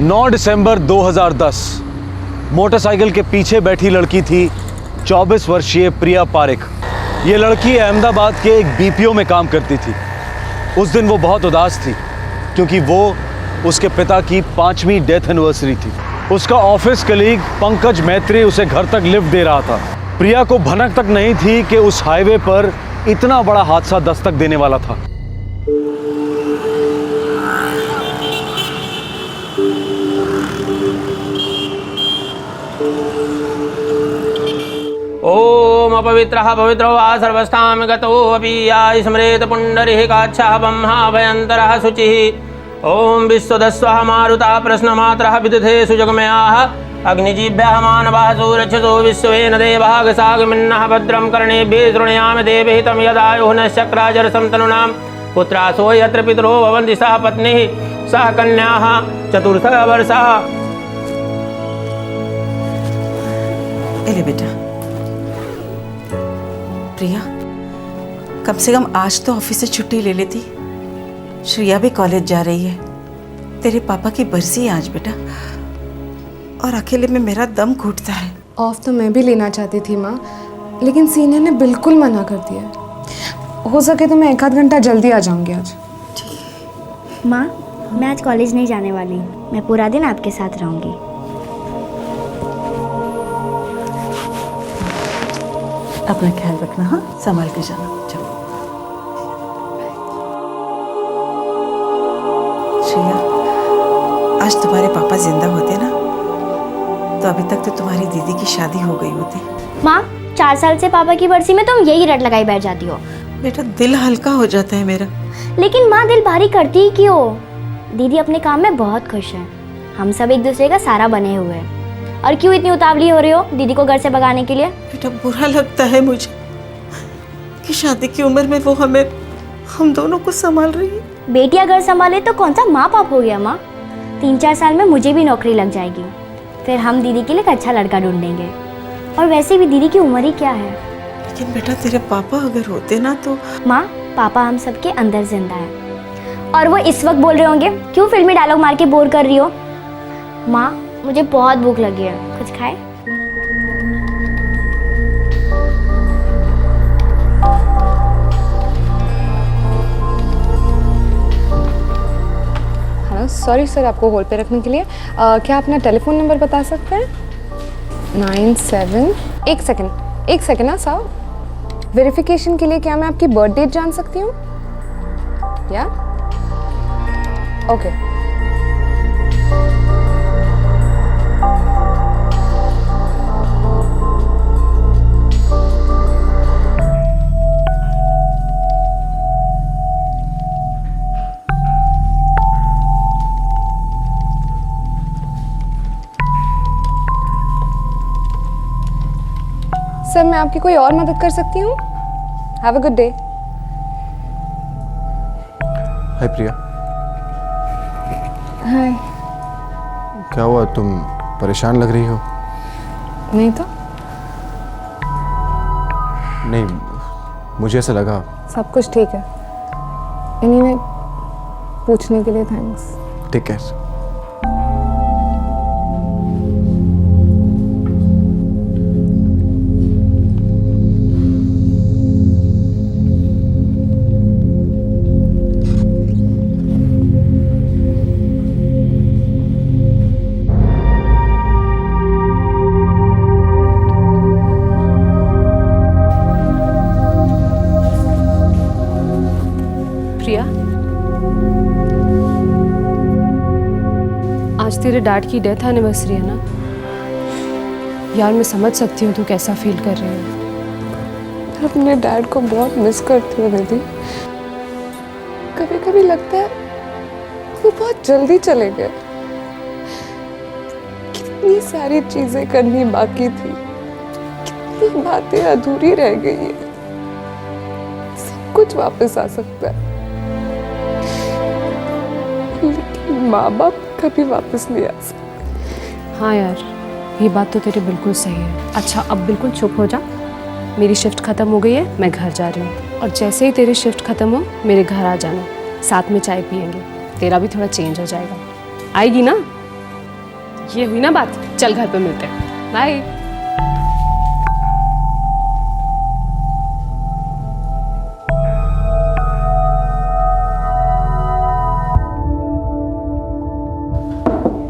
9 दिसंबर 2010 मोटरसाइकिल के पीछे बैठी लड़की थी 24 वर्षीय प्रिया पारेख। ये लड़की अहमदाबाद के एक बीपीओ में काम करती थी। उस दिन वो बहुत उदास थी क्योंकि वो उसके पिता की 5वीं डेथ एनिवर्सरी थी। उसका ऑफिस कलीग पंकज मैत्री उसे घर तक लिफ्ट दे रहा था। प्रिया को भनक तक नहीं थी कि उस हाईवे पर इतना बड़ा हादसा दस्तक देने वाला था। ओम अपवित्रः पवित्रो वा सर्वस्थां गतो अपि या स्मरेत पुण्डरीकाक्षः ब्रह्माभयन्तरः शुचिः। ओम विश्वदस्वः मारुतः प्रश्नमात्रः विदुधे सुजगमयाः अग्निजीभ्यः मानवः सुरक्षसो विश्वेन देवः गसागमिन्नः भद्रं कर्णेभिः शृणुयाम देवहितं यदायुः नश्चक्राजरसं तनूनां पुत्रासो यत्र पितरो भवन्ति सह पत्नीः सह कन्याः चतुर्थः वर्षः। ले बेटा। प्रिया, कम से कम आज तो ऑफिस से छुट्टी ले लेती। श्रिया भी कॉलेज जा रही है। तेरे पापा की बरसी है आज बेटा, और अकेले में मेरा दम घुटता है। ऑफ तो मैं भी लेना चाहती थी माँ, लेकिन सीनियर ने बिल्कुल मना कर दिया। हो सके तो मैं 1 आध घंटा जल्दी आ जाऊंगी आज। माँ, मैं आज कॉलेज नहीं जाने वाली। मैं पूरा दिन आपके साथ रहूंगी। अपना ख्याल रखना, हाँ, संभाल के जाना। चलो श्रिया, आज तुम्हारे पापा जिंदा होते ना तो अभी तक तो तुम्हारी दीदी की शादी हो गई होती। माँ, 4 साल से पापा की बरसी में तुम यही रट लगाई बैठ जाती हो। बेटा, दिल हल्का हो जाता है मेरा। लेकिन माँ, दिल भारी करती ही क्यों? दीदी अपने काम में बहुत खुश हैं। हम सब एक दूसरे का सहारा बने हुए हैं। और क्यों इतनी उतावली हो रही हो दीदी को घर से भगाने के लिए? बेटा बुरा लगता है मुझे कि शादी की उम्र में वो हम दोनों को संभाल रही है। बेटियां घर संभाले तो कौन सा माँ बाप हो गया माँ। 3-4 साल में मुझे भी नौकरी लग जाएगी, फिर हम दीदी के लिए एक अच्छा लड़का ढूंढेंगे। और वैसे भी दीदी की उम्र ही क्या है। लेकिन बेटा तेरे पापा अगर होते ना तो। माँ पापा हम सबके अंदर जिंदा है और वो इस वक्त बोल रहे होंगे क्यों फिल्मी डायलॉग मार के बोर कर रही हो। माँ मुझे बहुत भूख लगी है, कुछ खाए? हेलो, सॉरी सर आपको होल्ड पे रखने के लिए। क्या अपना टेलीफोन नंबर बता सकते हैं? 97। एक सेकेंड ना सर। वेरिफिकेशन के लिए क्या मैं आपकी बर्थ डेट जान सकती हूँ? या ओके। सर मैं आपकी कोई और मदद कर सकती हूँ? Have a good day. Hi Priya. Hi. क्या हुआ, तुम परेशान लग रही हो? नहीं तो। नहीं, मुझे ऐसा लगा। सब कुछ ठीक है। एनीवे पूछने के लिए थैंक्स। Take care. प्रिया, आज तेरे डैड की डेथ एनिवर्सरी है ना यार। मैं समझ सकती हूँ तू कैसा फील कर रही है। मैं अपने डैड को बहुत मिस करती हूँ दीदी। कभी कभी लगता है वो बहुत जल्दी चले गए। कितनी सारी चीजें करनी बाकी थी, कितनी बातें अधूरी रह गई है। सब कुछ वापस आ सकता है लेकिन माँ बाप कभी वापस नहीं आ सकते। हाँ यार, ये बात तो तेरी बिल्कुल सही है। अच्छा अब बिल्कुल चुप हो जा। मेरी शिफ्ट ख़त्म हो गई है, मैं घर जा रही हूँ। और जैसे ही तेरी शिफ्ट ख़त्म हो मेरे घर आ जाना, साथ में चाय पियेंगे। तेरा भी थोड़ा चेंज हो जाएगा। आएगी ना? ये हुई ना बात। चल घर पे मिलते हैं। बाय।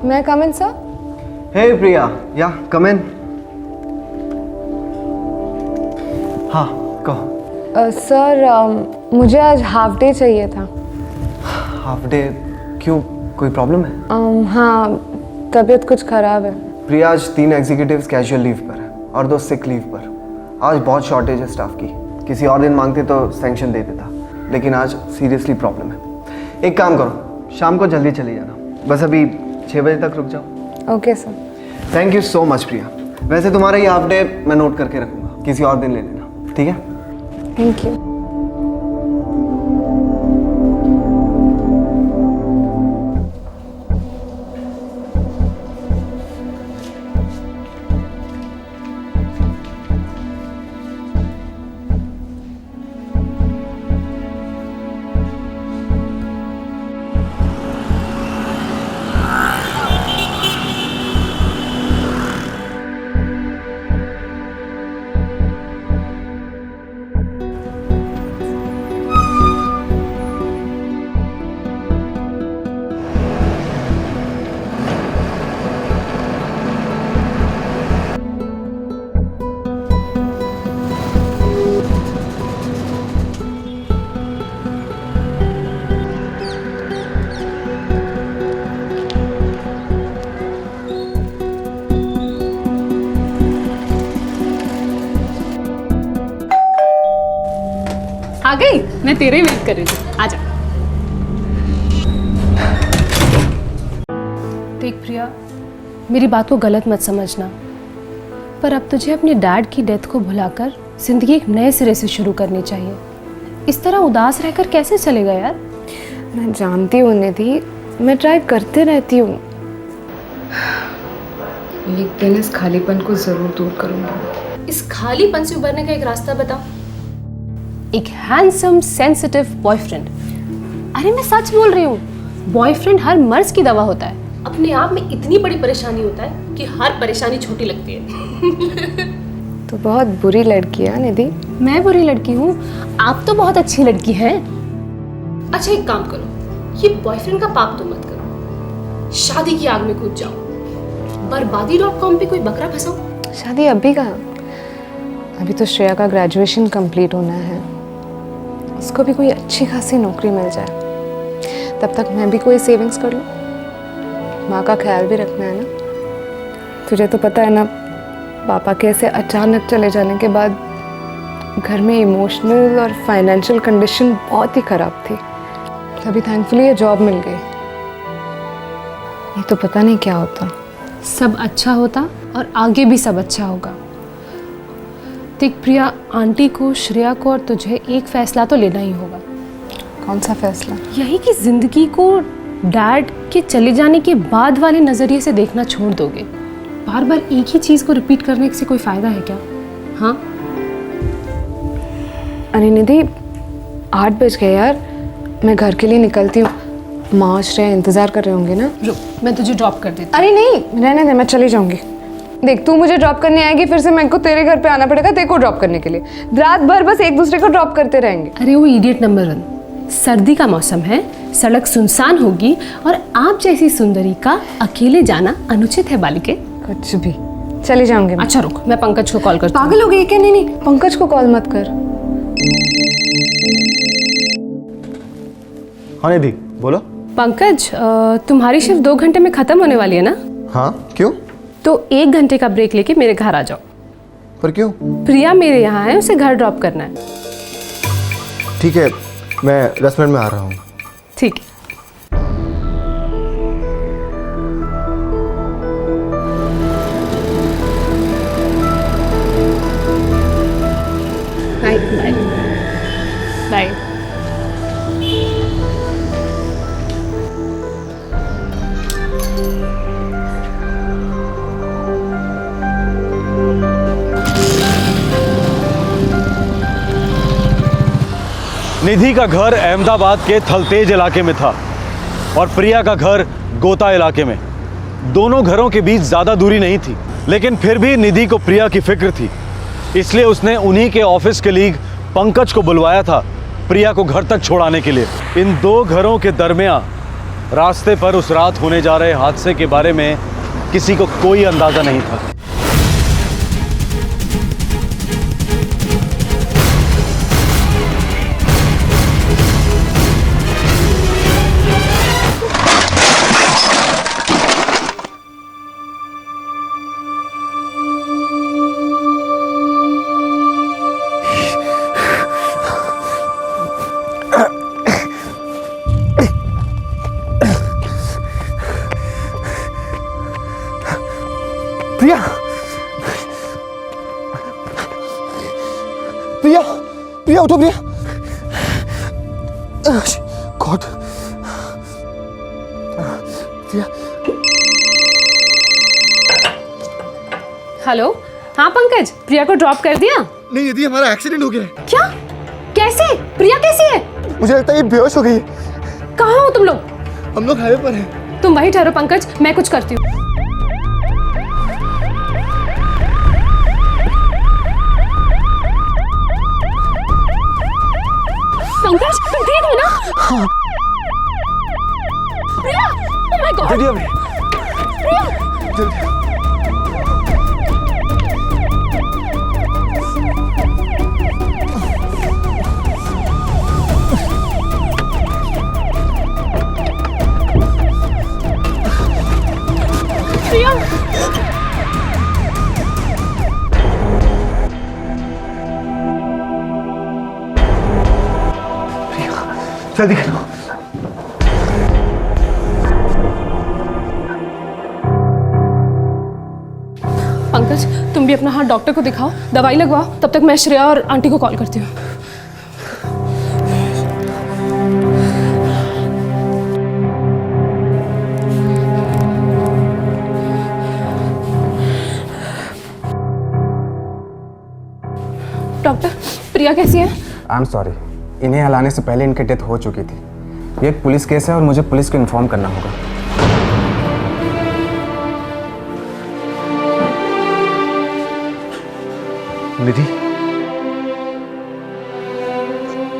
मैं कम इन सर? हे प्रिया, या कम इन। हाँ कहो। सर मुझे आज हाफ डे चाहिए था। Half day? क्यों, कोई प्रॉब्लम है? हाँ, तबीयत कुछ ख़राब है। प्रिया आज 3 एग्जीक्यूटिव्स कैजुअल लीव पर है और 2 सिक लीव पर। आज बहुत शॉर्टेज है स्टाफ की। किसी और दिन मांगते तो सैंक्शन दे देता, लेकिन आज सीरियसली प्रॉब्लम है। एक काम करो, शाम को जल्दी चली जाना। बस अभी 6 बजे तक रुक जाओ। Okay sir. Thank you so much Priya. वैसे तुम्हारा ये हाफ डे मैं नोट करके रखूँगा, किसी और दिन ले लेना, ठीक है? Thank you. आ गई? मैं तेरे ही वेट कर रही थी। आजा। मेरी बात को गलत मत समझना, पर अब तुझे अपने डैड की डेथ को भुलाकर ज़िंदगी एक नए सिरे से शुरू करनी चाहिए। इस तरह उदास रहकर कैसे चलेगा यार? मैं जानती हूँ निधि, मैं ट्राई करते रहती हूँ। एक दिन इस खालीपन को ज़रूर दूर करूँगी। इस खालीपन से उभरने का एक रास्ता बताओ। एक हैंडसम सेंसिटिव बॉयफ्रेंड। अरे मैं सच बोल रही हूँ, बॉयफ्रेंड हर मर्ज की दवा होता है। अपने आप में इतनी बड़ी परेशानी होता है कि हर परेशानी छोटी लगती है। तो बहुत बुरी लड़की है निधि। मैं बुरी लड़की हूँ? आप तो बहुत अच्छी लड़की हैं। अच्छा एक काम करो, ये बॉयफ्रेंड का पाप तो मत करो, शादी की आग में कूद जाओ, बर्बादी.com पे कोई बकरा फंसाओ। शादी अभी कहाँ, अभी तो श्रेया का ग्रेजुएशन कंप्लीट होना है, उसको भी कोई अच्छी खासी नौकरी मिल जाए, तब तक मैं भी कोई सेविंग्स कर लूँ। माँ का ख्याल भी रखना है ना, तुझे तो पता है ना, पापा के ऐसे अचानक चले जाने के बाद घर में इमोशनल और फाइनेंशियल कंडीशन बहुत ही ख़राब थी। तभी थैंकफुली ये जॉब मिल गई, ये तो पता नहीं क्या होता। सब अच्छा होता और आगे भी सब अच्छा होगा। देख प्रिया, आंटी को, श्रेया को और तुझे एक फैसला तो लेना ही होगा। कौन सा फैसला? यही कि जिंदगी को डैड के चले जाने के बाद वाले नज़रिए से देखना छोड़ दोगे। बार बार एक ही चीज़ को रिपीट करने से कोई फ़ायदा है क्या? हाँ अरे निधि 8 बज गए यार, मैं घर के लिए निकलती हूँ। माँ श्रेया इंतज़ार कर रहे होंगे ना। रुक, मैं तुझे ड्रॉप कर देती हूँ। अरे नहीं रहने दे, मैं चली जाऊँगी। देख तू मुझे ड्रॉप करने आएगी, फिर से मेरे को तेरे घर पे आना पड़ेगा तेरे को ड्रॉप करने के लिए। रात भर बस एक दूसरे को ड्रॉप करते रहेंगे। अरे वो इडियट नंबर 1, सर्दी का मौसम है, सड़क सुनसान होगी और आप जैसी सुंदरी का अकेले जाना अनुचित है बालिके। कुछ भी, चली जाऊंगी। अच्छा रुक, मैं पंकज को कॉल करती हूँ। पागल हो गई क्या? नहीं पंकज को कॉल मत कर। हाँ निधि बोलो। पंकज, तुम्हारी शिफ्ट 2 घंटे में खत्म होने वाली है ना? हाँ क्यों? तो 1 घंटे का ब्रेक लेके मेरे घर आ जाओ। पर क्यों? प्रिया मेरे यहाँ है, उसे घर ड्रॉप करना है। ठीक है, मैं 10 मिनट में आ रहा हूँ। ठीक है। Bye bye bye. निधि का घर अहमदाबाद के थलतेज इलाके में था और प्रिया का घर गोता इलाके में। दोनों घरों के बीच ज़्यादा दूरी नहीं थी, लेकिन फिर भी निधि को प्रिया की फिक्र थी, इसलिए उसने उन्हीं के ऑफिस कलीग पंकज को बुलवाया था प्रिया को घर तक छोड़ाने के लिए। इन 2 घरों के दरमियान रास्ते पर उस रात होने जा रहे हादसे के बारे में किसी को कोई अंदाज़ा नहीं था। प्रिया, प्रिया, प्रिया उठो प्रिया। गॉड, प्रिया। हेलो, हाँ पंकज, प्रिया को ड्रॉप कर दिया? नहीं यदि हमारा एक्सीडेंट हो गया है। क्या? कैसे? प्रिया कैसी है? मुझे लगता है ये बेहोश हो गई है। कहाँ हो तुम लोग? हम लोग हाईवे पर हैं। तुम वहीं ठहरो पंकज, मैं कुछ करती हूँ। पंकज तुम ठीक हो ना? हाँ। प्रिया, oh my God! जल्दी अभी। प्रिया, जल्दी। प्रिया, जल्दी करो। पंकज तुम भी अपना हाथ डॉक्टर को दिखाओ, दवाई लगवाओ, तब तक मैं श्रेया और आंटी को कॉल करती हूँ। डॉक्टर प्रिया कैसी है? आई एम सॉरी, इन्हें हलाने से पहले इनकी डेथ हो चुकी थी। ये एक पुलिस केस है और मुझे पुलिस को इन्फॉर्म करना होगा। निधि,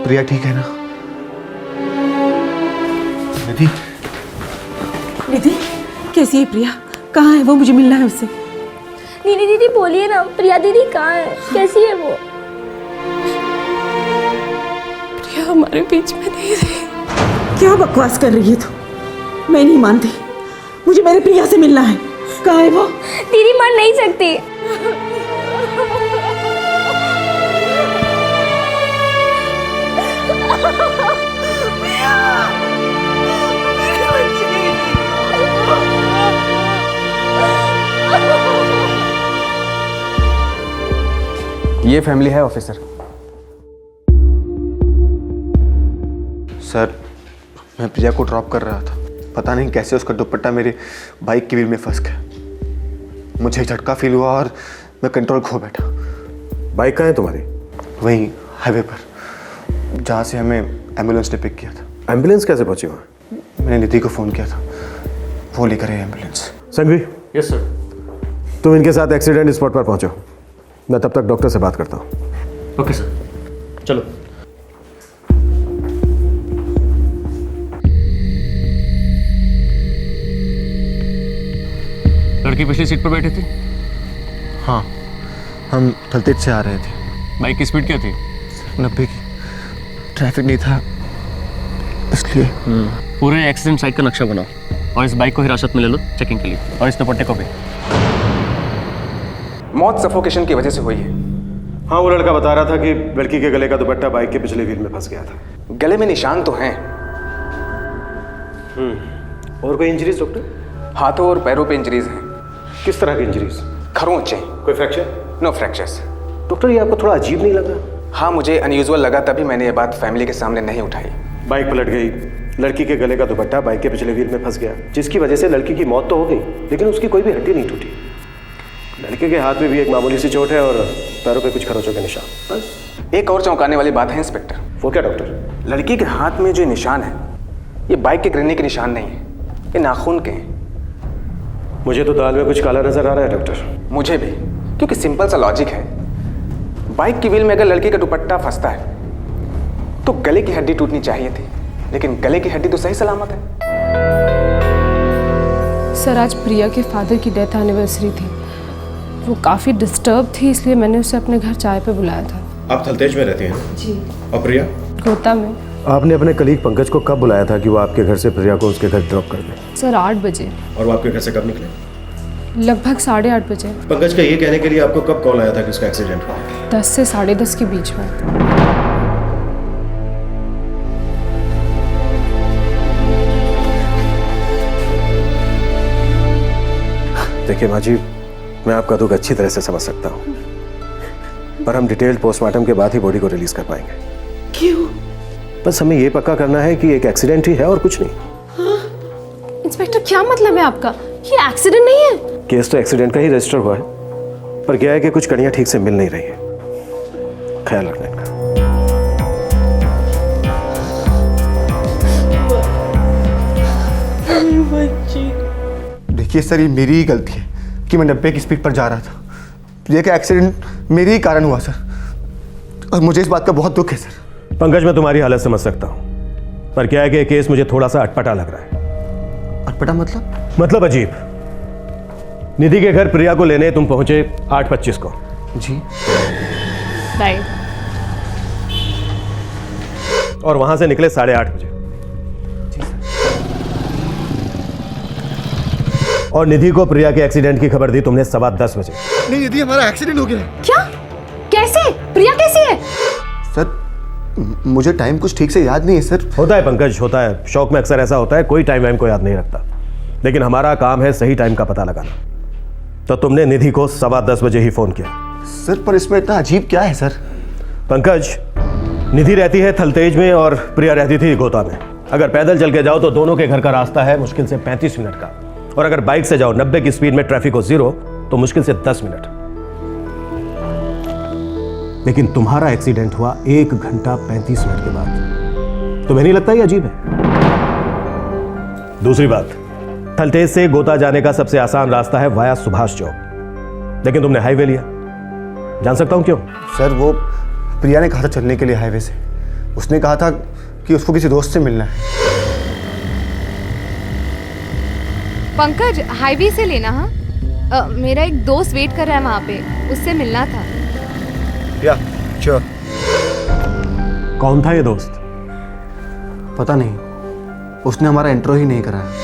प्रिया ठीक है ना? निधि, निधि कैसी है प्रिया? कहाँ है वो? मुझे मिलना है उससे। नीनी दीदी बोलिए ना, प्रिया दीदी कहाँ है, कैसी है वो? प्रिया हमारे बीच में नहीं रही। क्या बकवास कर रही है तू? मैं नहीं मानती, मुझे मेरे प्रिया से मिलना है। कहाँ है वो? दीदी मर नहीं सकती। ये फैमिली है ऑफिसर। सर, मैं प्रिया को ड्रॉप कर रहा था, पता नहीं कैसे उसका दुपट्टा मेरे बाइक की व्हील में फंस गया। मुझे झटका फील हुआ और मैं कंट्रोल खो बैठा। बाइक कहाँ है तुम्हारी? वहीं हाईवे पर, जहाँ से हमें एम्बुलेंस ने पिक किया था। एम्बुलेंस कैसे पहुंची वहाँ? मैंने निधि को फ़ोन किया था, वो लेकर आई एम्बुलेंस। संघवी। Yes sir. तुम इनके साथ एक्सीडेंट स्पॉट पर पहुंचो, मैं तब तक डॉक्टर से बात करता हूँ। ओके सर, चलो। लड़की पिछली सीट पर बैठी थी? हाँ, हम थलतेज से आ रहे थे। बाइक की स्पीड क्या थी? 90 की। ट्रैफिक नहीं था इसलिए। पूरे एक्सीडेंट साइट का नक्शा बनाओ और इस बाइक को हिरासत में ले लो चेकिंग के लिए, और इस दुपट्टे को भी। मौत सफोकेशन की वजह से हुई है। हाँ, वो लड़का बता रहा था कि लड़की के गले का दुपट्टा बाइक के पिछले व्हील में फंस गया था। गले में निशान तो हैं। और कोई इंजरीज डॉक्टर? हाथों और पैरों पे इंजरीज हैं। किस तरह की इंजरीज? खरोंचे। कोई फ्रैक्चर? No fractures. डॉक्टर, ये आपको थोड़ा अजीब नहीं लगा? हाँ, मुझे अनयूजुअल लगा, तभी मैंने ये बात फैमिली के सामने नहीं उठाई। बाइक पलट गई, लड़की के गले का दुपट्टा बाइक के पिछले व्हील में फंस गया, जिसकी वजह से लड़की की मौत तो हो गई, लेकिन उसकी कोई भी हड्डी नहीं टूटी। लड़के के हाथ में भी एक मामूली सी चोट है और पैरों पे कुछ खरोंचों के निशान। बस। एक और चौंकाने वाली बात है इंस्पेक्टर। वो क्या डॉक्टर? लड़की के हाथ में जो निशान है, ये बाइक के गिरने के निशान नहीं है, ये नाखून के हैं। मुझे तो दाल में कुछ काला नजर आ रहा है डॉक्टर। मुझे भी, क्योंकि सिंपल सा लॉजिक है। बाइक की व्हील में अगर लड़की का दुपट्टा फंसता है तो गले की हड्डी टूटनी चाहिए थी, लेकिन गले की हड्डी तो सही सलामत है। सर, आज प्रिया के फादर की डेथ एनिवर्सरी थी, वो काफ़ी डिस्टर्ब थी, इसलिए मैंने उसे अपने घर चाय पे बुलाया था। आप थलतेज में रहते हैं? जी। और प्रिया? गोता में। आपने अपने कलीग पंकज को कब बुलाया था कि वो आपके घर से प्रिया को उसके घर ड्रॉप कर दे? सर 8 बजे। और वो आपके घर से कब निकले? लगभग 8:30 बजे। पंकज का ये कहने के लिए आपको कब कॉल आया था कि उसका एक्सीडेंट हुआ? 10 से 10:30 के बीच में। देखिए माँ जी, मैं आपका दुख अच्छी तरह से समझ सकता हूँ, पर हम डिटेल्ड पोस्टमार्टम के बाद ही बॉडी को रिलीज कर पाएंगे। क्यों? बस हमें ये पक्का करना है कि एक एक्सीडेंट ही है और कुछ नहीं। हाँ? इंस्पेक्टर, क्या मतलब है आपका? ये एक्सीडेंट नहीं है। केस तो एक्सीडेंट का ही रजिस्टर हुआ है, पर क्या है कि कुछ कड़ियाँ ठीक से मिल नहीं रही है। ख्याल रखने का। देखिए सर, ये मेरी ही गलती है कि मैं 90 की स्पीड पर जा रहा था। प्रिया का एक्सीडेंट मेरे ही कारण हुआ सर, और मुझे इस बात का बहुत दुख है सर। पंकज, मैं तुम्हारी हालत समझ सकता हूँ, पर क्या है कि केस मुझे थोड़ा सा अटपटा लग रहा है। अटपटा मतलब? मतलब अजीब। निधि के घर प्रिया को लेने तुम पहुंचे 8:25 को। जी। राइट। और वहां से निकले 8:30 बजे। और निधि को प्रिया के एक्सीडेंट की खबर दी तुमने 10:15 बजे। नहीं, निधि हमारा एक्सीडेंट हो गया। क्या? कैसे? प्रिया कैसी है? सर, मुझे टाइम कुछ ठीक से याद नहीं है सर। होता है पंकज, होता है। शौक में अक्सर ऐसा होता है, कोई टाइम वाइम को याद नहीं रखता, लेकिन हमारा काम है सही टाइम का पता लगाना। तो तुमने निधि को 10:15 बजे ही फोन किया। सर पर इसमें इतना अजीब क्या है सर? पंकज, निधि रहती है थलतेज में और प्रिया रहती थी गोता में। अगर पैदल चल के जाओ तो दोनों के घर का रास्ता है मुश्किल से 35 मिनट का, और अगर बाइक से जाओ 90 की स्पीड में ट्रैफिक हो 0 तो मुश्किल से 10 मिनट। लेकिन तुम्हारा एक्सीडेंट हुआ 1 घंटा 35 मिनट के बाद। तुम्हें नहीं लगता ये अजीब है? दूसरी बात, थलतेज से गोता जाने का सबसे आसान रास्ता है वाया सुभाष चौक, लेकिन तुमने हाईवे लिया। जान सकता हूं क्यों? सर वो प्रिया ने कहा था चलने के लिए हाईवे से। उसने कहा था कि उसको किसी दोस्त से मिलना है। पंकज, हाईवे से लेना। हाँ, मेरा एक दोस्त वेट कर रहा है वहाँ पे, उससे मिलना था। या श्योर। कौन था ये दोस्त? पता नहीं, उसने हमारा इंट्रो ही नहीं कराया।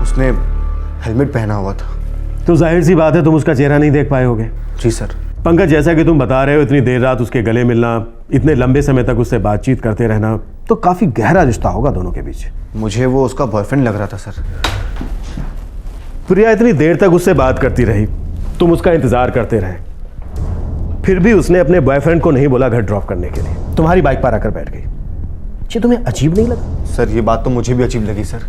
उसने हेलमेट पहना हुआ था। तो जाहिर सी बात है तुम उसका चेहरा नहीं देख पाए होगे। जी सर। पंकज, जैसा कि तुम बता रहे हो, इतनी देर रात उसके गले मिलना, इतने लंबे समय तक उससे बातचीत करते रहना, तो काफी गहरा रिश्ता होगा दोनों के बीच। मुझे वो उसका बॉयफ्रेंड लग रहा था सर। प्रिया इतनी देर तक उससे बात करती रही, तुम उसका इंतजार करते रहे, फिर भी उसने अपने बॉयफ्रेंड को नहीं बोला घर ड्रॉप करने के लिए, तुम्हारी बाइक पर आकर बैठ गई। ये तुम्हें अजीब नहीं लगा? सर ये बात तो मुझे भी अजीब लगी सर।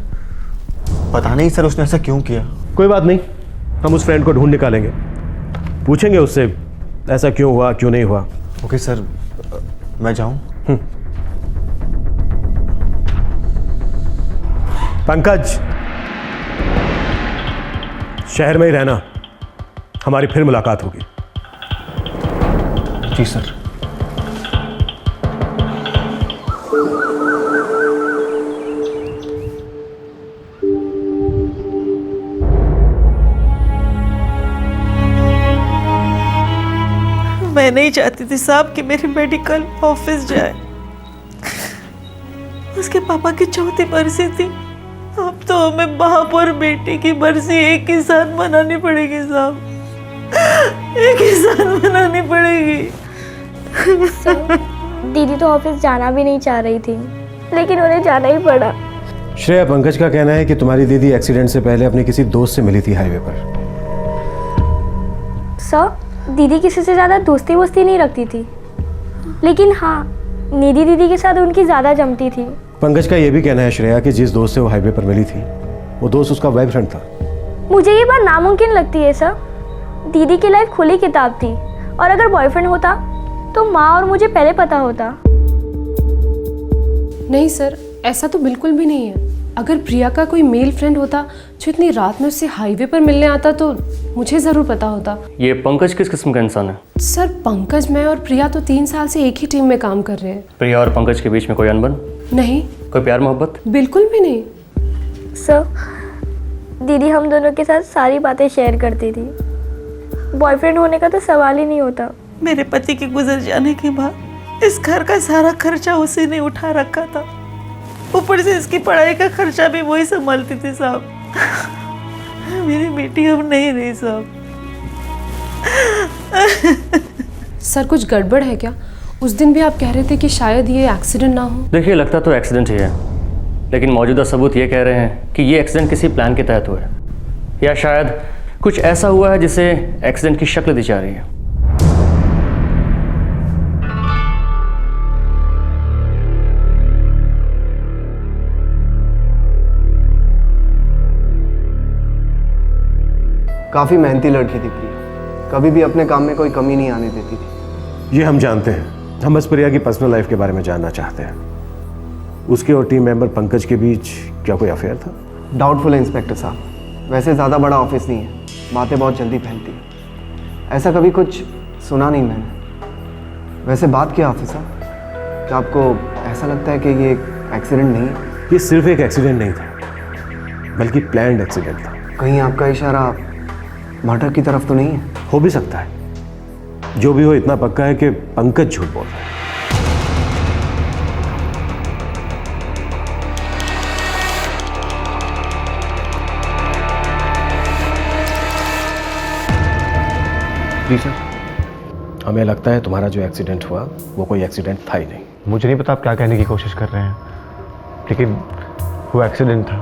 पता नहीं सर उसने ऐसा क्यों किया। कोई बात नहीं, हम उस फ्रेंड को ढूंढ निकालेंगे, पूछेंगे उससे ऐसा क्यों हुआ, क्यों नहीं हुआ। ओके सर, मैं जाऊं? पंकज, शहर में ही रहना, हमारी फिर मुलाकात होगी। जी सर। मैं नहीं चाहती थी साहब कि मेरी मेडिकल ऑफिस जाए। उसके पापा की चौथी बरसी थी, अब तो हमें बाप और बेटे की बरसी एक ही साथ मनानी पड़ेगी साहब, एक ही साथ मनानी पड़ेगी। दीदी तो ऑफिस जाना भी नहीं चाह रही थी, लेकिन उन्हें जाना ही पड़ा। श्रेया, पंकज का कहना है कि तुम्हारी दीदी एक्सीडेंट से पहले अपने किसी दोस्त से मिली थी हाईवे पर। सर, दीदी किसी से ज़्यादा दोस्ती वोस्ती नहीं रखती थी, लेकिन हाँ, निधि दीदी के साथ उनकी ज़्यादा जमती थी। पंकज का यह भी कहना है श्रेया कि जिस दोस्त से वो हाईवे पर मिली थी, वो दोस्त उसका बॉयफ्रेंड था। मुझे ये बात नामुमकिन लगती है सर। दीदी की लाइफ खुली किताब थी, और अगर बॉयफ्रेंड होता तो माँ और मुझे पहले पता होता। नहीं सर, ऐसा तो बिल्कुल भी नहीं है। अगर प्रिया का कोई मेल फ्रेंड होता जो इतनी रात में उससे हाईवे पर मिलने आता तो मुझे ज़रूर पता होता। ये पंकज किस किस्म का इंसान है? सर, पंकज, मैं और प्रिया तो 3 साल से एक ही टीम में काम कर रहे हैं। प्रिया और पंकज के बीच में कोई अनबन? नहीं। कोई प्यार मोहब्बत? बिल्कुल भी नहीं। सर, दीदी हम दोनों के साथ सारी बातें शेयर करती थी। बॉयफ्रेंड होने का तो सवाल ही नहीं होता। मेरे पति के गुजर जाने के बाद इस घर का सारा खर्चा उसी ने उठा रखा था, ऊपर से इसकी पढ़ाई का खर्चा भी वही संभालती थी साहब। मेरी बेटी अब नहीं रही साहब। सर, कुछ गड़बड़ है क्या? उस दिन भी आप कह रहे थे कि शायद ये एक्सीडेंट ना हो। देखिए, लगता तो एक्सीडेंट ही है, लेकिन मौजूदा सबूत ये कह रहे हैं कि ये एक्सीडेंट किसी प्लान के तहत हुआ है, या शायद कुछ ऐसा हुआ है जिसे एक्सीडेंट की शक्ल दी जा रही है। काफ़ी मेहनती लड़की थी प्रिया, कभी भी अपने काम में कोई कमी नहीं आने देती थी। ये हम जानते हैं, हम बस प्रिया की पर्सनल लाइफ के बारे में जानना चाहते हैं। उसके और टीम मेंबर पंकज के बीच क्या कोई अफेयर था? डाउटफुल है इंस्पेक्टर साहब। वैसे ज़्यादा बड़ा ऑफिस नहीं है, बातें बहुत जल्दी फैलती हैं। ऐसा कभी कुछ सुना नहीं मैंने। वैसे बात क्या ऑफिसर, क्या आपको ऐसा लगता है कि ये एक्सीडेंट नहीं है? ये सिर्फ एक एक्सीडेंट नहीं था, बल्कि प्लान्ड एक्सीडेंट था। कहीं आपका इशारा मर्डर की तरफ तो नहीं है? हो भी सकता है। जो भी हो, इतना पक्का है कि पंकज झूठ बोल रहा है। जी सर। हमें लगता है तुम्हारा जो एक्सीडेंट हुआ वो कोई एक्सीडेंट था ही नहीं। मुझे नहीं पता आप क्या कहने की कोशिश कर रहे हैं, लेकिन वो एक्सीडेंट था,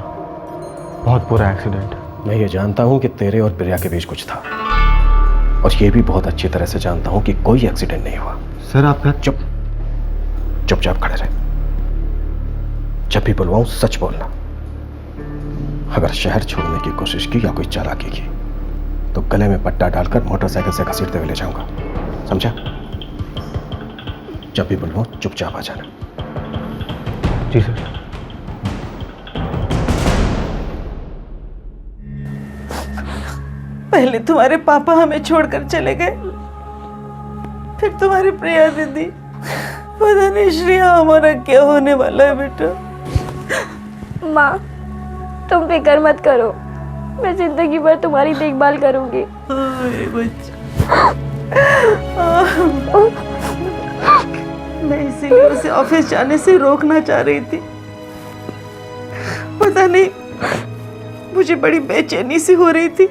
बहुत बुरा एक्सीडेंट। मैं ये जानता हूँ कि तेरे और प्रिया के बीच कुछ था, और ये भी बहुत अच्छी तरह से जानता हूँ कि कोई एक्सीडेंट नहीं हुआ। सर आपका चुपचाप खड़े रहे। जब भी बुलवाऊं सच बोलना। अगर शहर छोड़ने की कोशिश की या कोई चालाकी की तो गले में पट्टा डालकर मोटरसाइकिल से घसीटते हुए ले जाऊंगा, समझा? जब भी बुलवाऊं चुपचाप आ जाना। जी सर। पहले तुम्हारे पापा हमें छोड़कर चले गए, फिर तुम्हारी प्रिया दीदी। पता नहीं श्रेया हमारा क्या होने वाला है बेटा। माँ तुम फिक्र मत करो, मैं जिंदगी भर तुम्हारी देखभाल करूंगी। मैं इसीलिए उसे ऑफिस जाने से रोकना चाह रही थी। पता नहीं मुझे बड़ी बेचैनी सी हो रही थी।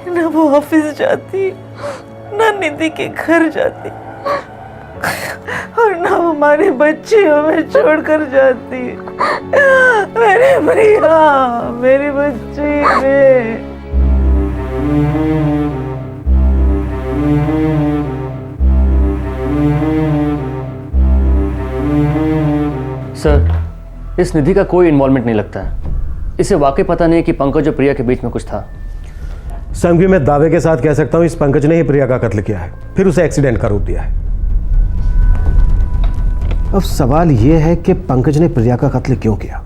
ना वो ऑफिस जाती, ना निधि के घर जाती, और ना हमारे बच्चे हमें छोड़कर जाती। मेरी प्रिया, मेरी बच्ची रे। सर, इस निधि का कोई इन्वॉल्वमेंट नहीं लगता है। इसे वाकई पता नहीं कि पंकज और प्रिया के बीच में कुछ था। संघवी, मैं दावे के साथ कह सकता हूं इस पंकज ने ही प्रिया का कत्ल किया है, फिर उसे एक्सीडेंट का रूप दिया है। अब सवाल यह है कि पंकज ने प्रिया का कत्ल क्यों किया?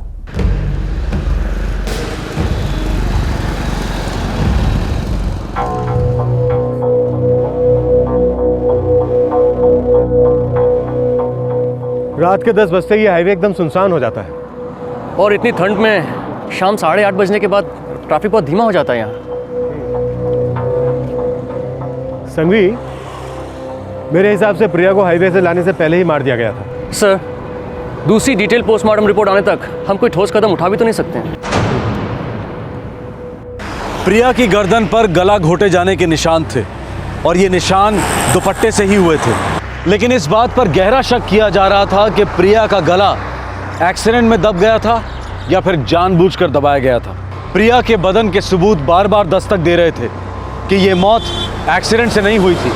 रात के 10 बजते ही हाईवे एकदम सुनसान हो जाता है। और इतनी ठंड में शाम 8:30 बजने के बाद ट्रैफिक बहुत धीमा हो जाता है यहाँ। संघवी, मेरे हिसाब से प्रिया को हाईवे से लाने से पहले ही मार दिया गया था। सर, दूसरी डिटेल पोस्टमार्टम रिपोर्ट आने तक हम कोई ठोस कदम उठा भी तो नहीं सकते हैं। प्रिया की गर्दन पर गला घोटे जाने के निशान थे, और ये निशान दुपट्टे से ही हुए थे। लेकिन इस बात पर गहरा शक किया जा रहा था कि प्रिया का गला एक्सीडेंट में दब गया था या फिर जानबूझकर दबाया गया था। प्रिया के बदन के सबूत बार बार दस्तक दे रहे थे कि ये मौत एक्सीडेंट से नहीं हुई थी,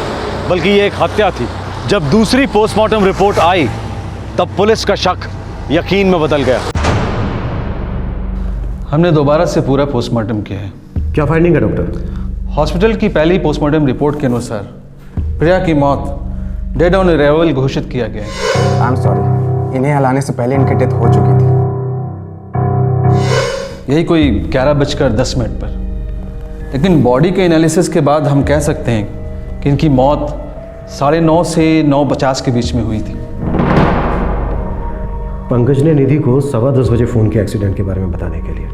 बल्कि ये एक हत्या थी। जब दूसरी पोस्टमार्टम रिपोर्ट आई तब पुलिस का शक यकीन में बदल गया। हमने दोबारा से पूरा पोस्टमार्टम किया है। क्या फाइंडिंग है डॉक्टर? हॉस्पिटल की पहली पोस्टमार्टम रिपोर्ट के अनुसार प्रिया की मौत डेड ऑन अराइवल घोषित किया गया है। आई एम सॉरी, इन्हें हलाने से पहले इनकी डेथ हो चुकी थी। यही कोई 11:10 पर। लेकिन बॉडी के एनालिसिस के बाद हम कह सकते हैं कि इनकी मौत 9:30 से 9:50 के बीच में हुई थी। पंकज ने निधि को 10:15 बजे फोन किया एक्सीडेंट के बारे में बताने के लिए,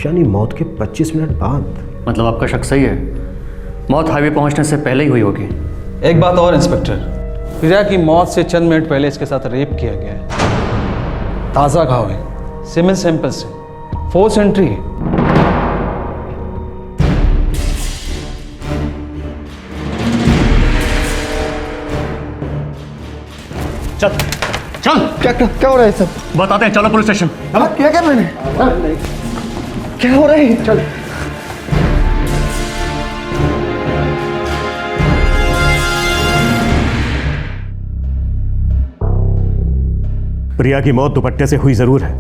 यानी मौत के 25 मिनट बाद। मतलब आपका शक सही है, मौत हाईवे पहुंचने से पहले ही हुई होगी। एक बात और इंस्पेक्टर, प्रिया की मौत से चंद मिनट पहले इसके साथ रेप किया गया है। ताज़ा घाव है, सीमेन सैंपल से, फोर्स एंट्री है। चल चल। क्या हो रहा है सब? बताते हैं, चलो पुलिस स्टेशन। क्या कर रहे हैं? क्या हो रहा है? चल। प्रिया की मौत दुपट्टे से हुई जरूर है,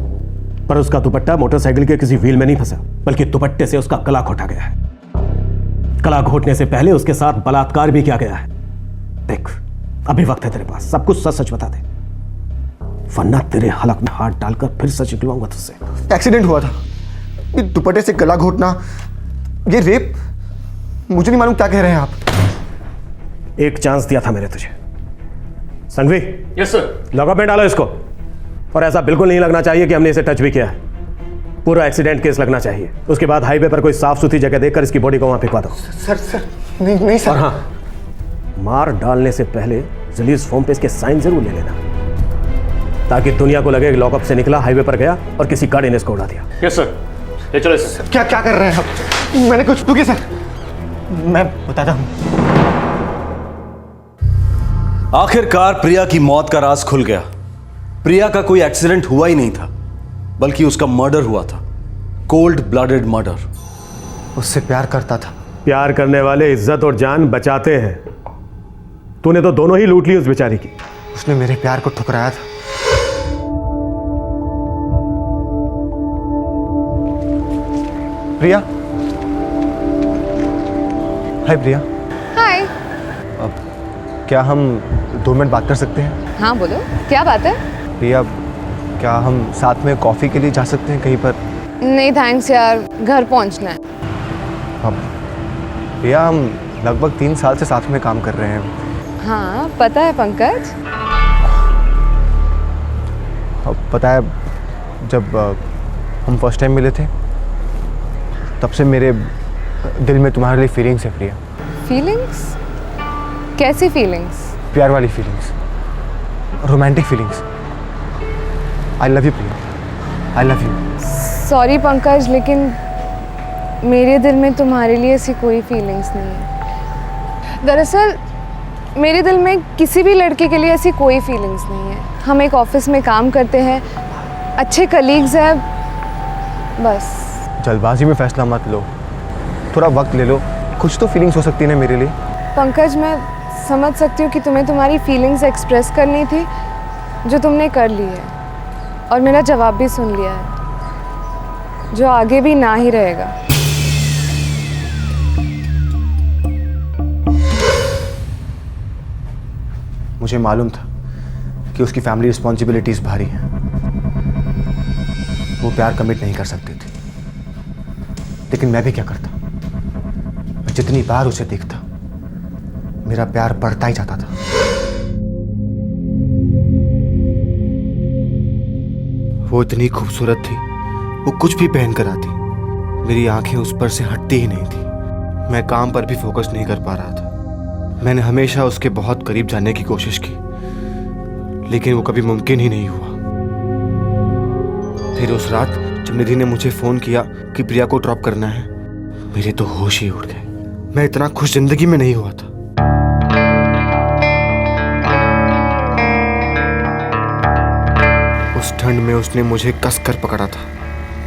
पर उसका दुपट्टा मोटरसाइकिल के किसी व्हील में नहीं फंसा, बल्कि दुपट्टे से उसका गला घोटा गया है। गला घोटने से पहले उसके साथ बलात्कार भी किया गया है। देख, अभी वक्त है तेरे पास, सब कुछ सच सच बता दे, वरना तेरे हलक में हाथ डालकर फिर सच निकलवाऊंगा तुझसे। एक्सीडेंट हुआ था, ये दुपट्टे से गला घोटना, ये रेप, मुझे नहीं मालूम क्या कह रहे हैं आप। एक चांस दिया था मैंने तुझे। Sanghvi, yes sir. लॉकअप में डालो इसको, और ऐसा बिल्कुल नहीं लगना चाहिए कि हमने इसे टच भी किया है। पूरा एक्सीडेंट केस लगना चाहिए। उसके बाद हाईवे पर कोई साफ सुथरी जगह देखकर इसकी बॉडी को वहां फेंकवा दो। सर नहीं सर। और हाँ, मार डालने से पहले रिलीज फॉर्म पे इसके साइन जरूर ले लेना, ताकि दुनिया को लगे लॉकअप से निकला, हाईवे पर गया और किसी गाड़ी ने इसको उड़ा दिया। Yes sir. ये चलो सर। क्या कर रहे हैं आप? मैंने कुछ तो किया सर। मैं बताता हूँ। आखिरकार प्रिया की मौत का राज खुल गया। प्रिया का कोई एक्सीडेंट हुआ ही नहीं था, बल्कि उसका मर्डर हुआ था। Cold blooded murder. उससे प्यार करता था। प्यार करने वाले इज्जत और जान बचाते हैं। तूने तो दोनों ही लूट ली उस बेचारी की। उसने मेरे प्यार को ठुकराया था। प्रिया। हाय प्रिया। हाय। क्या हम 2 मिनट बात कर सकते हैं? हाँ बोलो, क्या बात है? प्रिया, क्या हम साथ में कॉफ़ी के लिए जा सकते हैं कहीं पर? नहीं थैंक्स यार, घर पहुंचना है। अब प्रिया, हम लगभग 3 साल से साथ में काम कर रहे हैं। हाँ पता है पंकज। अब पता है, जब हम फर्स्ट टाइम मिले थे तब से मेरे दिल में तुम्हारे लिए फीलिंग्स है प्रिया। फीलिंग्स? कैसी फीलिंग्स? प्यार वाली feelings, romantic feelings. I love you Priya, I love you. Sorry Pankaj, लेकिन मेरे दिल में तुम्हारे लिए ऐसी कोई फीलिंग्स नहीं है। दरअसल मेरे दिल में किसी भी लड़के के लिए ऐसी कोई फीलिंग्स नहीं है। हम एक ऑफिस में काम करते हैं, अच्छे कलीग्स हैं, बस। जल्दबाजी में फैसला मत लो, थोड़ा वक्त ले लो। कुछ तो फीलिंग्स हो सकती है ना मेरे लिए। पंकज, मैं समझ सकती हूँ कि तुम्हें तुम्हारी फीलिंग्स एक्सप्रेस करनी थी, जो तुमने कर ली है, और मेरा जवाब भी सुन लिया है, जो आगे भी ना ही रहेगा। मुझे मालूम था कि उसकी फैमिली रिस्पॉन्सिबिलिटीज भारी हैं। वो प्यार कमिट नहीं कर सकती थी, लेकिन मैं भी क्या करता। मैं जितनी बार उसे देखता, मेरा प्यार बढ़ता ही जाता था। वो इतनी खूबसूरत थी, वो कुछ भी पहन कर आती, मेरी आंखें उस पर से हटती ही नहीं थी। मैं काम पर भी फोकस नहीं कर पा रहा था। मैंने हमेशा उसके बहुत करीब जाने की कोशिश की, लेकिन वो कभी मुमकिन ही नहीं हुआ। फिर उस रात जब निधि ने मुझे फोन किया कि प्रिया को ड्रॉप करना है, मेरे तो होश ही उड़ गए। मैं इतना खुश जिंदगी में नहीं हुआ था। उस ठंड में उसने मुझे कस कर पकड़ा था।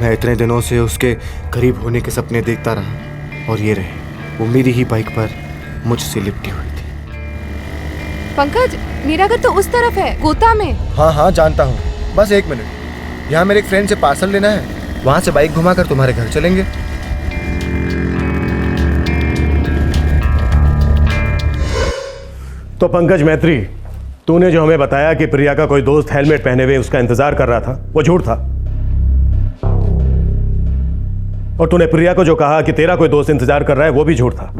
मैं इतने दिनों से उसके करीब होने के सपने देखता रहा, और ये रहे, वो मेरी ही बाइक पर मुझसे लिपटी हुई थी। पंकज, मेरा घर तो उस तरफ है, गोता में। हाँ हाँ जानता हूँ, बस 1 मिनट। यहाँ मेरे एक फ्रेंड से पार्सल लेना है, वहाँ से बाइक घुमाकर तुम्हारे घर चलेंगे। तो पंकज मैत्री, तूने जो हमें बताया कि प्रिया का कोई दोस्त हेलमेट पहने हुए उसका इंतजार कर रहा था, वो झूठ था। और तूने प्रिया को जो कहा कि तेरा कोई दोस्त इंतजार कर रहा है, वो भी झूठ था।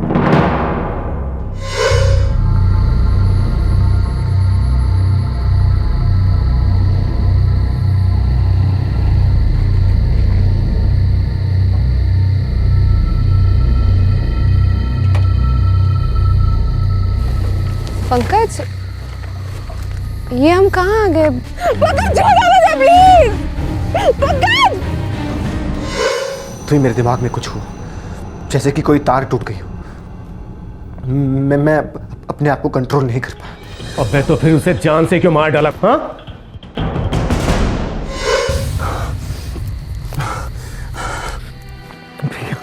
पंकज, ये हम कहाँ आ गए? पंकज छोड़ मुझे प्लीज। पंकज! तो मेरे दिमाग में कुछ हुआ, जैसे कि कोई तार टूट गई हो। मैं अपने आप को कंट्रोल नहीं कर पाया। अबे तो फिर उसे जान से क्यों मार डाला? हाँ? प्रिया,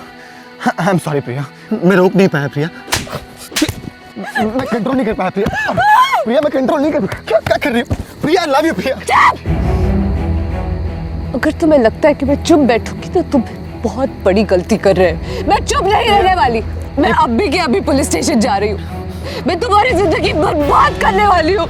आई एम सॉरी प्रिया, मैं रोक नहीं पाया प्रिया। मैं कंट्रोल नहीं कर पाया प्रिया। प्रिया, मैं कंट्रोल नहीं कर पाया। क्या कर रही हो प्रिया? आई लव यू प्रिया। अगर तुम्हें लगता है कि मैं चुप बैठूंगी तो तुम बहुत बड़ी गलती कर रहे हैं। मैं चुप नहीं रहने वाली। मैं अभी के अभी पुलिस स्टेशन जा रही हूँ। मैं तुम्हारी जिंदगी बर्बाद करने वाली हूँ।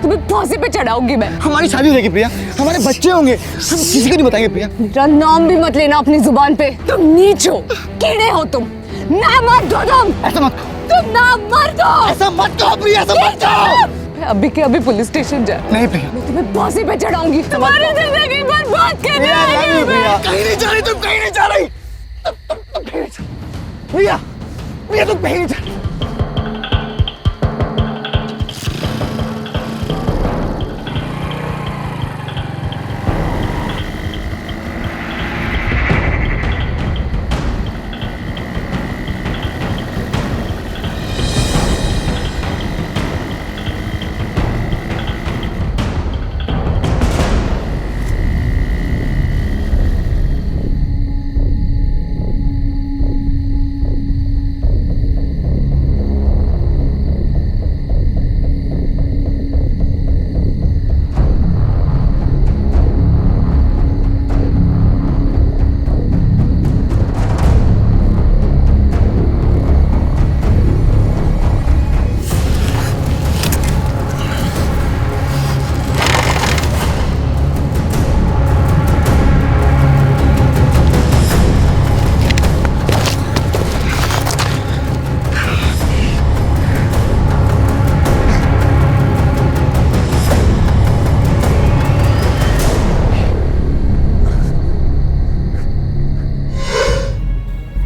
तुम्हें फांसी पे चढ़ाऊंगी मैं। हमारी शादी हो जाएगी प्रिया, हमारे बच्चे होंगे, हम किसी को नहीं बताएंगे प्रिया। मेरा नाम भी मत लेना अपनी जुबान पे। तुम नीच हो, कीड़े हो तुम। ना मत दो तुम। ऐसा मत तुम ना मर दो। ऐसा मत कहो प्रिया, ऐसा मत कहो। मैं अभी के अभी पुलिस स्टेशन जा। नहीं प्रिया, मैं तुम्हें फांसी पे चढ़ाऊंगी। तुम्हारी जिंदगी बर्बाद करने वाली हूं मैं। कहीं नहीं जा रही तुम, कहीं नहीं जा रही। तुम कहीं नहीं जा रही प्रिया। प्रिया तुम कहीं नहीं जा रही।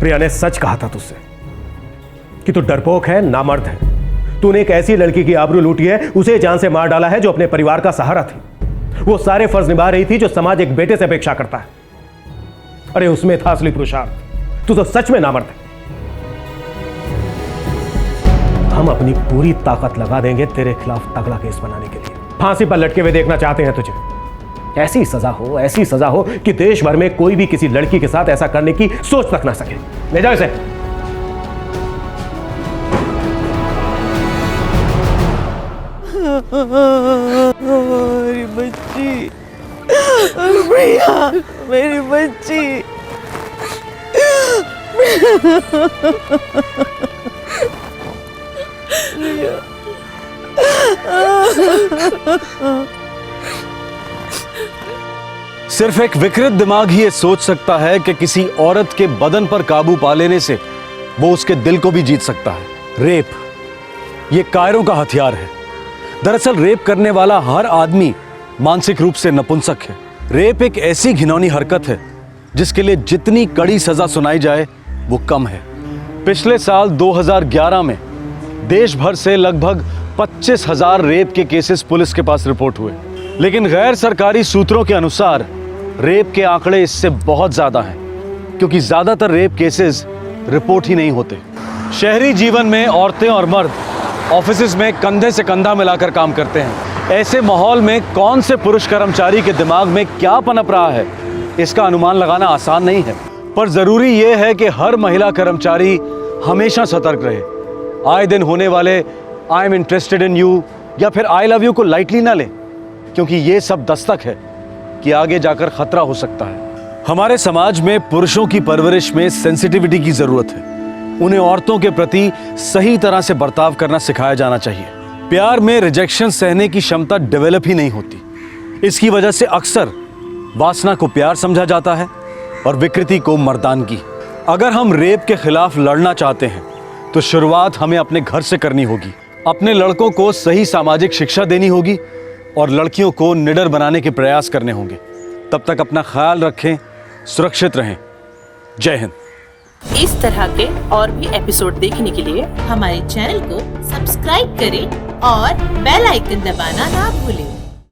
प्रिया ने सच कहा था तुझसे कि तू डरपोक है, नामर्द है। तूने एक ऐसी लड़की की आबरू लूटी है, उसे जान से मार डाला है जो अपने परिवार का सहारा थी। वो सारे फर्ज निभा रही थी जो समाज एक बेटे से अपेक्षा करता है। अरे उसमें था असली पुरुषार्थ। तू तो सच में नामर्द है। हम अपनी पूरी ताकत लगा देंगे तेरे खिलाफ तगड़ा केस बनाने के लिए। फांसी पर लटके हुए देखना चाहते हैं तुझे। ऐसी सजा हो कि देश भर में कोई भी किसी लड़की के साथ ऐसा करने की सोच तक ना सके। ले जाओ इसे। मेरी बच्ची, प्रिया, मेरी बच्ची। सिर्फ एक विकृत दिमाग ही ये सोच सकता है कि किसी औरत के बदन पर काबू पा लेने से वो उसके दिल को भी जीत सकता है। रेप ये कायरों का हथियार है। दरअसल रेप करने वाला हर आदमी मानसिक रूप से नपुंसक है। रेप एक ऐसी घिनौनी हरकत है जिसके लिए जितनी कड़ी सजा सुनाई जाए वो कम है। पिछले साल 2011 में देश भर से लगभग 25,000 रेप के केसेस पुलिस के पास रिपोर्ट हुए, लेकिन गैर सरकारी सूत्रों के अनुसार रेप के आंकड़े इससे बहुत ज्यादा हैं, क्योंकि ज्यादातर रेप केसेस रिपोर्ट ही नहीं होते। शहरी जीवन में औरतें और मर्द ऑफिसेज में कंधे से कंधा मिलाकर काम करते हैं। ऐसे माहौल में कौन से पुरुष कर्मचारी के दिमाग में क्या पनप रहा है, इसका अनुमान लगाना आसान नहीं है। पर जरूरी यह है कि हर महिला कर्मचारी हमेशा सतर्क रहे। आए दिन होने वाले I am interested in you या फिर आई लव यू को लाइटली ना ले, क्योंकि ये सब दस्तक है कि आगे जाकर खतरा हो सकता है। हमारे समाज में पुरुषों की परवरिश में सेंसिटिविटी की जरूरत है। उन्हें औरतों के प्रति सही तरह से बर्ताव करना सिखाया जाना चाहिए। प्यार में रिजेक्शन सहने की क्षमता डेवलप ही नहीं होती। इसकी वजह से अक्सर वासना को प्यार समझा जाता है और विकृति को मर्दानगी। अगर हम रेप के खिलाफ लड़ना चाहते हैं तो शुरुआत हमें अपने घर से करनी होगी। अपने लड़कों को सही सामाजिक शिक्षा देनी होगी और लड़कियों को निडर बनाने के प्रयास करने होंगे। तब तक अपना ख्याल रखें, सुरक्षित रहें। जय हिंद। इस तरह के और भी एपिसोड देखने के लिए हमारे चैनल को सब्सक्राइब करें और बेल आइकन दबाना ना भूलें।